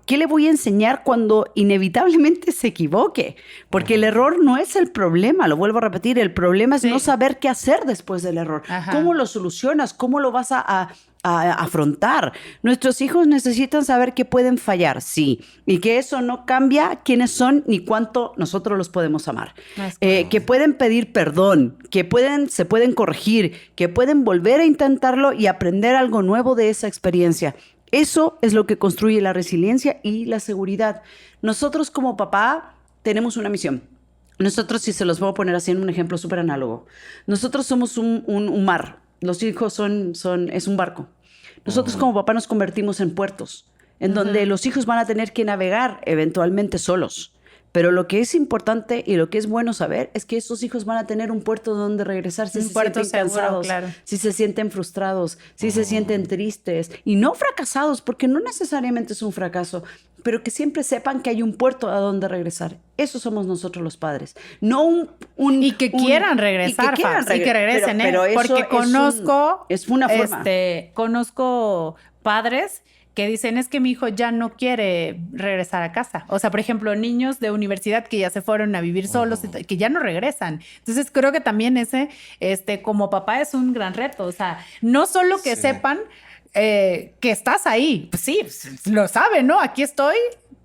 ¿Qué le voy a enseñar cuando inevitablemente se equivoque? Porque el error no es el problema, lo vuelvo a repetir, el problema es no saber qué hacer después del error.
Ajá.
¿Cómo lo solucionas? ¿Cómo lo vas a afrontar? Nuestros hijos necesitan saber que pueden fallar, sí, y que eso no cambia quiénes son ni cuánto nosotros los podemos amar. Que pueden pedir perdón, que se pueden corregir, que pueden volver a intentarlo y aprender algo nuevo de esa experiencia. Eso es lo que construye la resiliencia y la seguridad. Nosotros como papá tenemos una misión. Nosotros, si se los voy a poner así en un ejemplo súper análogo, nosotros somos un mar. Los hijos es un barco. Nosotros como papá nos convertimos en puertos, en donde los hijos van a tener que navegar eventualmente solos. Pero lo que es importante y lo que es bueno saber es que esos hijos van a tener un puerto donde regresar si se sienten cansados, si se sienten frustrados, si se sienten tristes y no fracasados, porque no necesariamente es un fracaso, pero que siempre sepan que hay un puerto a donde regresar. Eso somos nosotros los padres. No
y que quieran regresar, y que regresen,
pero eso
porque conozco
es una forma.
Conozco padres que dicen, es que mi hijo ya no quiere regresar a casa. O sea, por ejemplo, niños de universidad que ya se fueron a vivir solos, que ya no regresan. Entonces, creo que también ese, como papá, es un gran reto. O sea, no solo que sepan que estás ahí. Pues sí, lo saben, ¿no? Aquí estoy,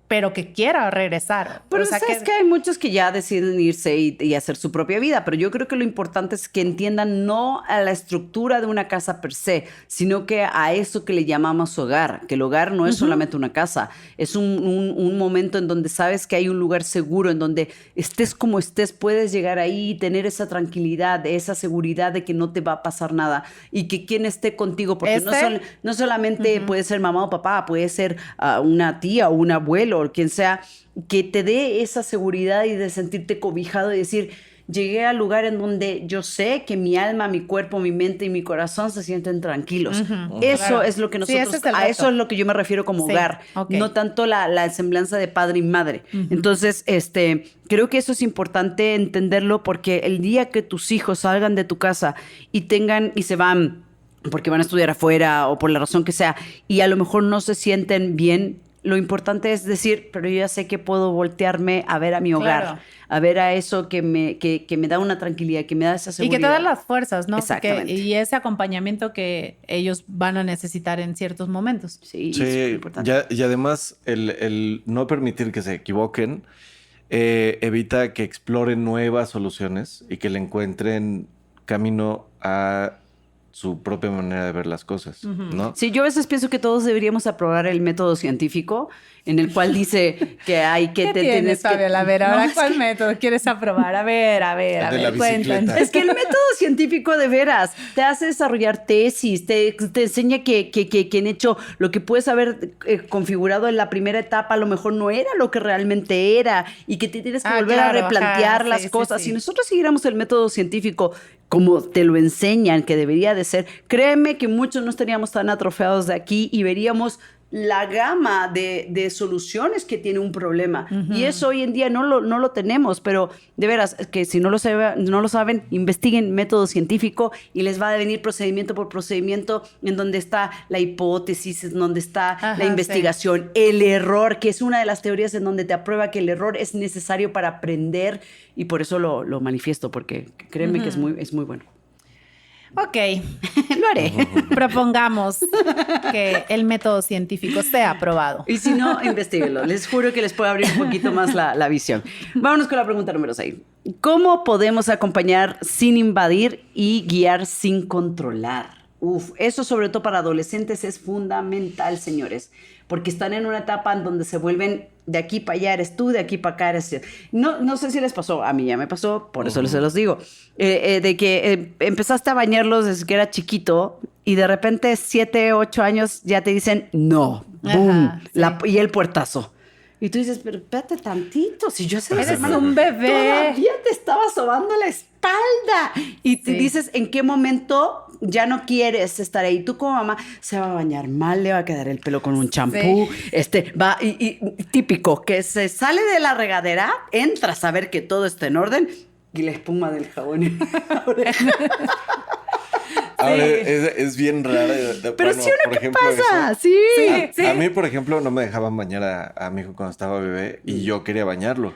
pero que quiera regresar.
Pero
o sea,
sabes que hay muchos que ya deciden irse y hacer su propia vida, pero yo creo que lo importante es que entiendan no a la estructura de una casa per se, sino que a eso que le llamamos hogar, que el hogar no es solamente una casa, es un momento en donde sabes que hay un lugar seguro, en donde estés como estés, puedes llegar ahí y tener esa tranquilidad, esa seguridad de que no te va a pasar nada y que quien esté contigo, porque no solamente puede ser mamá o papá, puede ser una tía o un abuelo, o quien sea, que te dé esa seguridad y de sentirte cobijado y decir, llegué al lugar en donde yo sé que mi alma, mi cuerpo, mi mente y mi corazón se sienten tranquilos. Eso es lo que nosotros, eso es lo que yo me refiero como hogar, no tanto la semblanza de padre y madre. Entonces, creo que eso es importante entenderlo, porque el día que tus hijos salgan de tu casa y se van porque van a estudiar afuera o por la razón que sea, y a lo mejor no se sienten bien, lo importante es decir, pero yo ya sé que puedo voltearme a ver a mi hogar, a ver a eso que me da una tranquilidad, que me da esa seguridad.
Y que te dan las fuerzas, ¿no?
Exactamente.
Y ese acompañamiento que ellos van a necesitar en ciertos momentos.
Sí, es importante. Y además el no permitir que se equivoquen evita que exploren nuevas soluciones y que le encuentren camino a su propia manera de ver las cosas, ¿no?
Sí, yo a veces pienso que todos deberíamos aprobar el método científico en el cual dice que hay que...
¿Qué tienes, Fabiola? A ver, ahora, ¿cuál método quieres aprobar? A ver, cuéntanos.
Es que el método científico, de veras, te hace desarrollar tesis, te enseña que han hecho lo que puedes haber configurado en la primera etapa, a lo mejor no era lo que realmente era, y que te tienes que volver a replantear las cosas. Si nosotros siguiéramos el método científico como te lo enseñan que debería de ser, créeme que muchos no estaríamos tan atrofiados de aquí y veríamos la gama de soluciones que tiene un problema. Y eso hoy en día no lo tenemos, pero de veras, que si no lo saben, investiguen método científico y les va a venir procedimiento por procedimiento en donde está la hipótesis, en donde está la investigación, el error, que es una de las teorías en donde te aprueba que el error es necesario para aprender, y por eso lo manifiesto, porque créanme que es muy bueno.
Ok.
Lo haré.
Propongamos que el método científico sea aprobado.
Y si no, investíguenlo. Les juro que les puede abrir un poquito más la visión. Vámonos con la pregunta número 6. ¿Cómo podemos acompañar sin invadir y guiar sin controlar? Eso sobre todo para adolescentes es fundamental, señores, porque están en una etapa en donde se vuelven de aquí para allá eres tú, de aquí para acá eres tú. No sé si les pasó, a mí ya me pasó, por eso se los digo, de que empezaste a bañarlos desde que era chiquito y de repente 7, 8 años ya te dicen no, boom, y el puertazo. Y tú dices, pero espérate tantito, si yo
eres un bebé.
Todavía te estaba sobando la espalda. Y te dices, ¿en qué momento ya no quieres estar ahí? Tú como mamá, se va a bañar mal, le va a quedar el pelo con un champú. Va y típico, que se sale de la regadera, entra a saber que todo está en orden y la espuma del jabón en la oreja.
Ahora, es bien raro.
Pero sí, ¿qué
ejemplo,
pasa?
eso.
Sí.
A mí, por ejemplo, no me dejaban bañar a mi hijo cuando estaba bebé y yo quería bañarlo.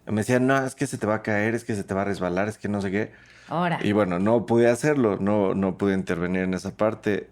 Me decían, no, es que se te va a caer, es que se te va a resbalar, es que no sé qué.
Ahora.
Y bueno, no pude hacerlo, no pude intervenir en esa parte.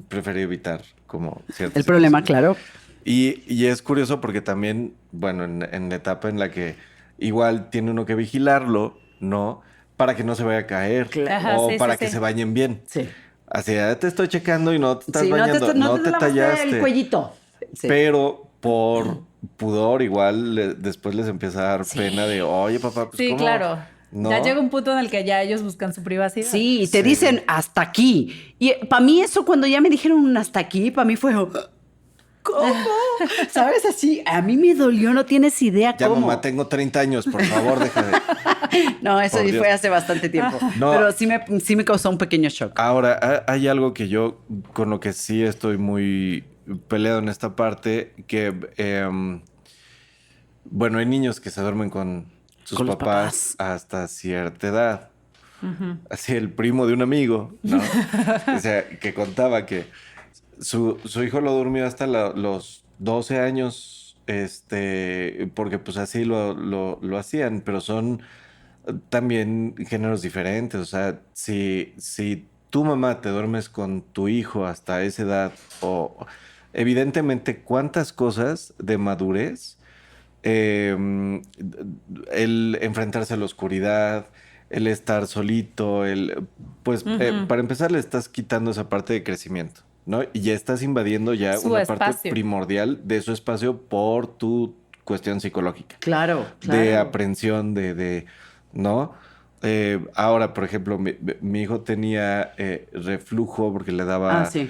Preferí evitar como ciertas
El problema,
situaciones.
claro.
Y es curioso porque también, bueno, en la etapa en la que igual tiene uno que vigilarlo, ¿no? Para que no se vaya a caer
Ajá,
o
sí,
para
sí,
que
sí.
se bañen bien.
Sí.
Así, ya te estoy checando y no te estás
Sí,
bañando,
no te lavaste
tallaste.
el cuellito. Sí.
Pero por pudor igual después les empieza a dar pena de, oye, papá, pues
Sí,
¿cómo?
claro.
¿No?
Ya llega un punto en el que ya ellos buscan su privacidad.
Sí, y te
Sí.
dicen hasta aquí. Y para mí eso, cuando ya me dijeron un hasta aquí, para mí fue, ¿cómo? ¿Sabes? Así, a mí me dolió, no tienes idea
Ya,
cómo.
mamá, tengo 30 años, por favor, deja de...
No, eso
Por
sí
Dios.
fue hace bastante tiempo.
No.
Pero sí me causó un pequeño shock.
Ahora, hay algo que yo, con lo que sí estoy muy peleado en esta parte, que, bueno, hay niños que se duermen con sus
Con los
papás hasta cierta edad. Así el primo de un amigo, ¿no? O sea, que contaba que su hijo lo durmió hasta los 12 años, porque pues así lo hacían, pero son también géneros diferentes. O sea, si tu mamá te duermes con tu hijo hasta esa edad, o evidentemente cuántas cosas de madurez, el enfrentarse a la oscuridad, el estar solito, para empezar le estás quitando esa parte de crecimiento, ¿no? Y ya estás invadiendo ya
Su
una
espacio.
parte primordial de su espacio por tu cuestión psicológica
Claro.
de aprensión, ¿no? Ahora, por ejemplo, mi hijo tenía reflujo porque le daba,
Sí.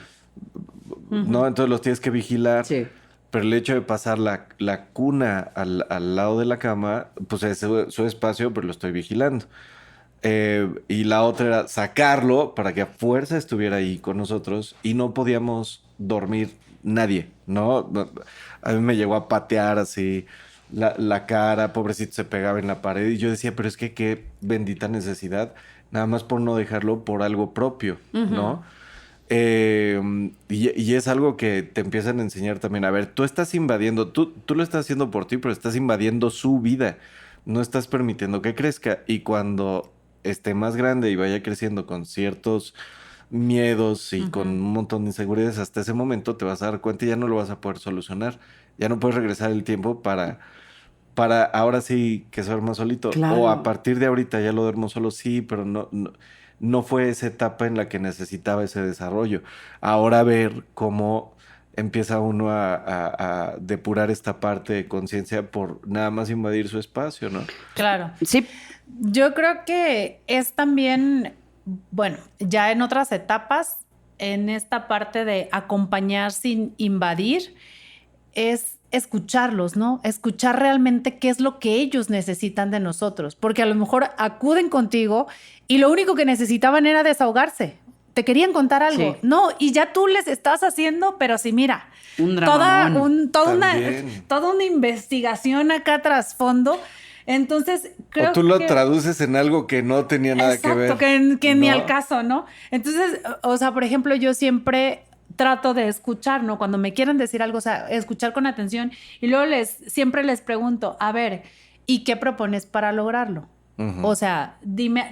¿no? Entonces los tienes que vigilar.
Sí.
Pero el hecho de pasar la cuna al lado de la cama, pues es su espacio, pero lo estoy vigilando. Y la otra era sacarlo para que a fuerza estuviera ahí con nosotros y no podíamos dormir nadie, ¿no? A mí me llegó a patear así la cara, pobrecito, se pegaba en la pared y yo decía, pero es que qué bendita necesidad, nada más por no dejarlo por algo propio, ¿no? Y es algo que te empiezan a enseñar también. A ver, tú estás invadiendo, tú lo estás haciendo por ti, pero estás invadiendo su vida. No estás permitiendo que crezca. Y cuando esté más grande y vaya creciendo con ciertos miedos y con un montón de inseguridades, hasta ese momento te vas a dar cuenta y ya no lo vas a poder solucionar. Ya no puedes regresar el tiempo para ahora sí que se duerma solito.
Claro.
O a partir de ahorita ya lo duermo solo, sí, pero no fue esa etapa en la que necesitaba ese desarrollo. Ahora ver cómo empieza uno a depurar esta parte de conciencia por nada más invadir su espacio, ¿no?
Claro.
Sí.
Yo creo que es también, bueno, ya en otras etapas, en esta parte de acompañar sin invadir, es escucharlos, ¿no? Escuchar realmente qué es lo que ellos necesitan de nosotros, porque a lo mejor acuden contigo y lo único que necesitaban era desahogarse. Te querían contar algo.
Sí.
No, y ya tú les estás haciendo, pero sí, mira,
Un dramamón.
toda una investigación acá trasfondo. Entonces, creo
O tú lo
que
traduces en algo que no tenía nada que ver.
que ni
¿no?
al caso, ¿no? Entonces, o sea, por ejemplo, yo siempre trato de escuchar, ¿no? Cuando me quieren decir algo, o sea, escuchar con atención y luego siempre les pregunto, a ver, ¿y qué propones para lograrlo?
Ujú.
O sea, dime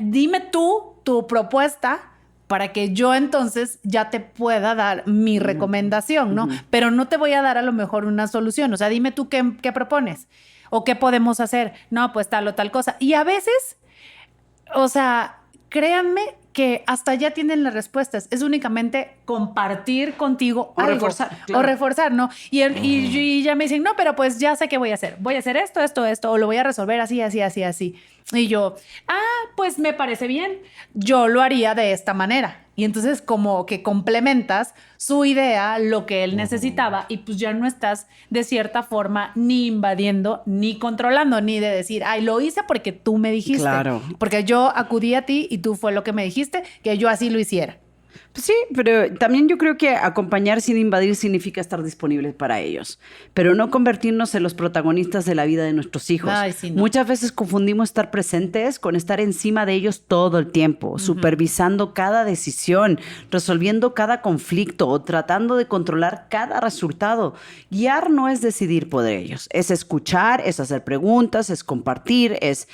tú tu propuesta para que yo entonces ya te pueda dar mi recomendación, ¿no? Pero no te voy a dar a lo mejor una solución. O sea, dime tú qué propones o qué podemos hacer. No, pues tal o tal cosa. Y a veces, o sea, créanme que hasta ya tienen las respuestas. Es únicamente compartir contigo
O
algo.
reforzar, claro.
O reforzar, ¿no? Y ya me dicen, no, pero pues ya sé qué voy a hacer. Voy a hacer esto, o lo voy a resolver así. Y yo, pues me parece bien. Yo lo haría de esta manera. Y entonces como que complementas su idea, lo que él necesitaba, y pues ya no estás de cierta forma ni invadiendo, ni controlando, ni de decir, ay, lo hice porque tú me dijiste.
Claro.
Porque yo acudí a ti y tú fue lo que me dijiste, que yo así lo hiciera.
Sí, pero también yo creo que acompañar sin invadir significa estar disponibles para ellos, pero no convertirnos en los protagonistas de la vida de nuestros hijos.
Ay, sí, no.
Muchas veces confundimos estar presentes con estar encima de ellos todo el tiempo, supervisando cada decisión, resolviendo cada conflicto o tratando de controlar cada resultado. Guiar no es decidir por ellos, es escuchar, es hacer preguntas, es compartir, es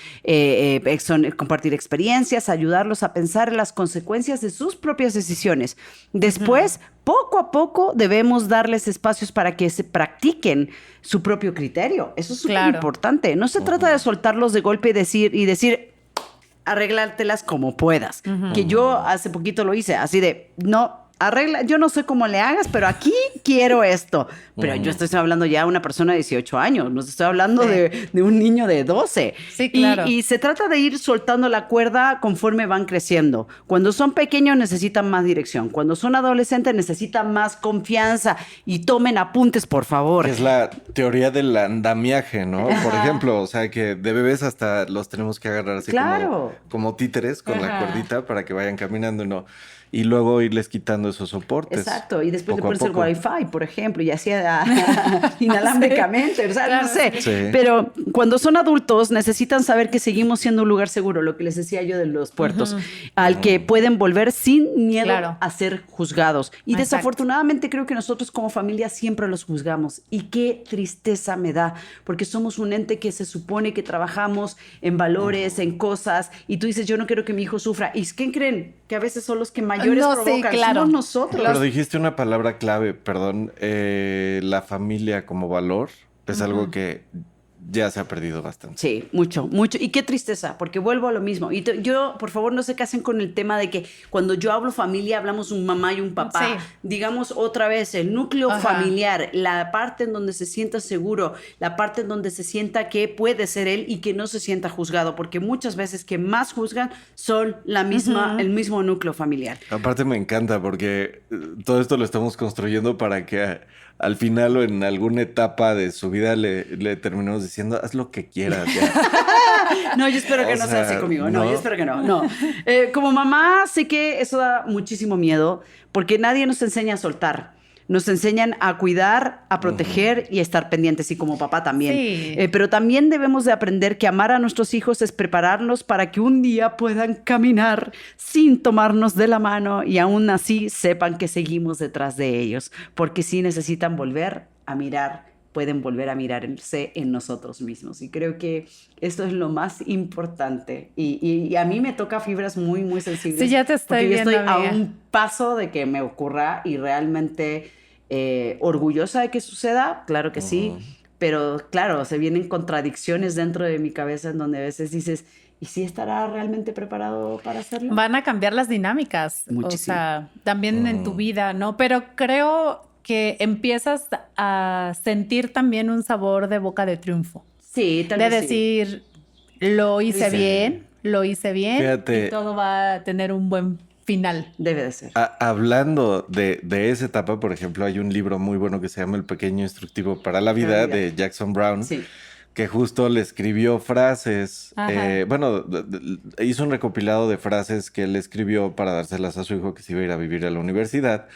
compartir experiencias, ayudarlos a pensar en las consecuencias de sus propias decisiones. Después, poco a poco, debemos darles espacios para que se practiquen su propio criterio. Eso es súper
Claro.
importante. No se trata de soltarlos de golpe y decir, arréglatelas como puedas. Que yo hace poquito lo hice, así de, no, arregla, yo no sé cómo le hagas, pero aquí quiero esto. Pero yo estoy hablando ya de una persona de 18 años, no estoy hablando de un niño de 12.
Sí, claro.
Y se trata de ir soltando la cuerda conforme van creciendo. Cuando son pequeños necesitan más dirección. Cuando son adolescentes necesitan más confianza. Y tomen apuntes, por favor.
Es la teoría del andamiaje, ¿no? Por ejemplo, o sea, que de bebés hasta los tenemos que agarrar así
Claro.
como títeres con la
Ajá.
cuerdita para que vayan caminando, ¿no? Y luego irles quitando esos soportes.
Exacto, y después le
poco a
pones el
poco.
Wi-Fi, por ejemplo, y así inalámbricamente, o sea,
Claro,
no sé.
sí.
Pero cuando son adultos necesitan saber que seguimos siendo un lugar seguro, lo que les decía yo de los puertos, al que pueden volver sin miedo
Claro.
a ser juzgados. Y
Exacto.
desafortunadamente creo que nosotros como familia siempre los juzgamos. Y qué tristeza me da, porque somos un ente que se supone que trabajamos en valores, en cosas, y tú dices, yo no quiero que mi hijo sufra. ¿Y quién creen? Que a veces son los que mayores
No, sí,
provocan,
claro.
somos nosotros.
Pero dijiste una palabra clave, perdón, la familia como valor es algo que ya se ha perdido bastante.
Sí, mucho, mucho. Y qué tristeza, porque vuelvo a lo mismo. Y yo, por favor, no se casen con el tema de que cuando yo hablo familia, hablamos un mamá y un papá.
Sí.
Digamos otra vez, el núcleo
Ajá.
familiar, la parte en donde se sienta seguro, la parte en donde se sienta que puede ser él y que no se sienta juzgado, porque muchas veces que más juzgan son la misma, el mismo núcleo familiar.
Aparte me encanta porque todo esto lo estamos construyendo para que al final o en alguna etapa de su vida le terminemos diciendo, haz lo que quieras. Ya.
No, yo espero que
O
no sea así
sea,
conmigo. No,
no.
yo espero que no. No. Como mamá, sé que eso da muchísimo miedo porque nadie nos enseña a soltar. Nos enseñan a cuidar, a proteger y a estar pendientes, y como papá también.
Sí.
Pero también debemos de aprender que amar a nuestros hijos es prepararlos para que un día puedan caminar sin tomarnos de la mano y aún así sepan que seguimos detrás de ellos, porque sí necesitan volver a mirar, pueden volver a mirarse en nosotros mismos. Y creo que esto es lo más importante. Y a mí me toca fibras muy, muy sensibles.
Sí, ya te estoy
porque yo
viendo,
estoy
amiga.
a un paso de que me ocurra y realmente orgullosa de que suceda, claro que sí. Pero claro, se vienen contradicciones dentro de mi cabeza en donde a veces dices, ¿y si estará realmente preparado para hacerlo?
Van a cambiar las dinámicas.
Muchísimo.
O sea, también en tu vida, ¿no? Pero creo que empiezas a sentir también un sabor de boca de triunfo.
Sí, tal
De
vez sí.
decir, lo hice
Sí.
bien, lo hice bien.
Fíjate.
Y todo va a tener un buen final.
Debe de ser.
Hablando de esa etapa, por ejemplo, hay un libro muy bueno que se llama El pequeño instructivo para la vida de Jackson Brown.
Sí.
Que justo le escribió frases,
Ajá.
hizo un recopilado de frases que él escribió para dárselas a su hijo que se iba a ir a vivir a la universidad.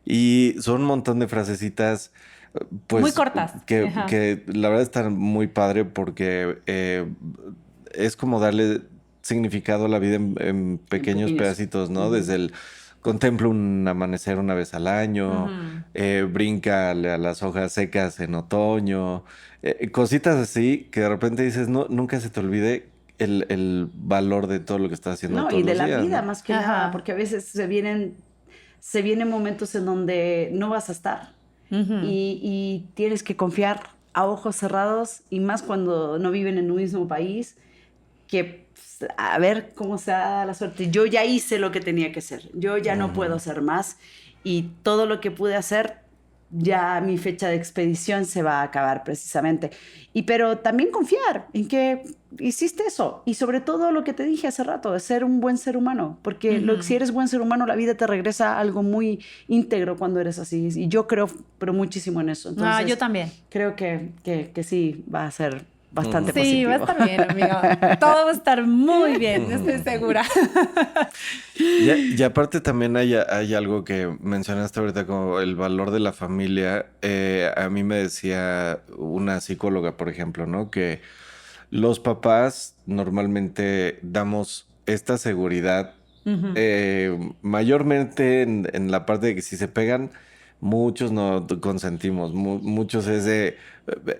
Y son un montón de frasecitas, pues...
Muy cortas. Ajá.
Que la verdad están muy padre porque es como darle significado a la vida en pequeños pedacitos, ¿no? Desde el... Contempla un amanecer una vez al año, brinca a las hojas secas en otoño, cositas así que de repente dices, no, nunca se te olvide el valor de todo lo que estás haciendo
No,
todos
y de
los
la
días,
vida
¿no?
más que
Ajá.
nada, porque a veces se vienen momentos en donde no vas a estar y tienes que confiar a ojos cerrados, y más cuando no viven en un mismo país, que pues, a ver cómo se da la suerte. Yo ya hice lo que tenía que hacer, yo ya no puedo hacer más, y todo lo que pude hacer, ya mi fecha de expedición se va a acabar precisamente. Pero también confiar en que hiciste eso, y sobre todo lo que te dije hace rato, de ser un buen ser humano, porque si eres buen ser humano, la vida te regresa algo muy íntegro cuando eres así, y yo creo pero muchísimo en eso. Entonces,
yo también.
creo que sí va a ser bastante
Sí,
positivo.
va a estar bien, amiga. Todo va a estar muy bien, estoy segura.
Y aparte también hay algo que mencionaste ahorita como el valor de la familia. A mí me decía una psicóloga, por ejemplo, ¿no? Que los papás normalmente damos esta seguridad mayormente en la parte de que si se pegan, muchos no consentimos. Muchos es de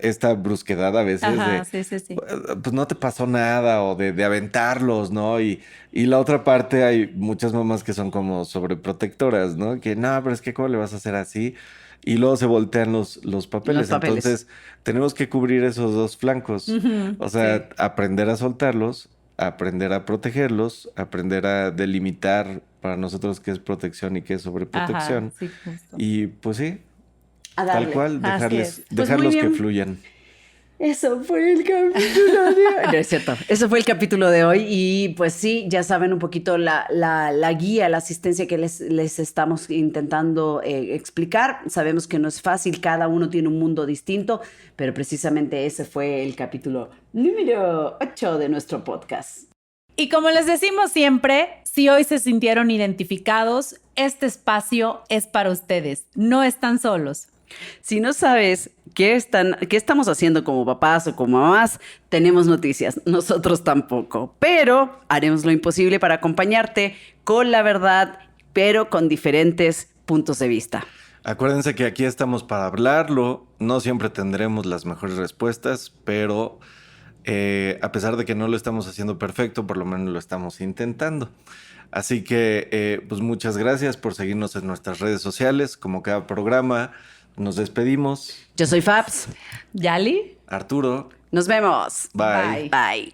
esta brusquedad a veces
Ajá,
de
sí.
pues no te pasó nada o de aventarlos, ¿no? Y la otra parte hay muchas mamás que son como sobreprotectoras, ¿no? Que no, pero es que ¿cómo le vas a hacer así? Y luego se voltean los papeles.
Los papeles.
Entonces tenemos que cubrir esos dos flancos. O sea, aprender a soltarlos, aprender a protegerlos, aprender a delimitar para nosotros qué es protección y qué es sobreprotección.
Ajá, sí, justo.
Y pues sí,
A
tal
darle.
cual,
Así
dejarles,
es.
Pues
dejarlos
muy
que
bien.
fluyan.
Eso fue el capítulo de hoy. No es cierto. Eso fue el capítulo de hoy. Y pues sí, ya saben un poquito la guía, la asistencia que les estamos intentando explicar. Sabemos que no es fácil, cada uno tiene un mundo distinto, pero precisamente ese fue el capítulo número 8 de nuestro podcast.
Y como les decimos siempre, si hoy se sintieron identificados, este espacio es para ustedes. No están solos.
Si no sabes qué estamos haciendo como papás o como mamás, tenemos noticias. Nosotros tampoco. Pero haremos lo imposible para acompañarte con la verdad, pero con diferentes puntos de vista.
Acuérdense que aquí estamos para hablarlo. No siempre tendremos las mejores respuestas, pero a pesar de que no lo estamos haciendo perfecto, por lo menos lo estamos intentando. Así que, pues muchas gracias por seguirnos en nuestras redes sociales. Como cada programa, nos despedimos.
Yo soy Fabs.
¿Yali?
Arturo.
Nos vemos.
Bye.
Bye.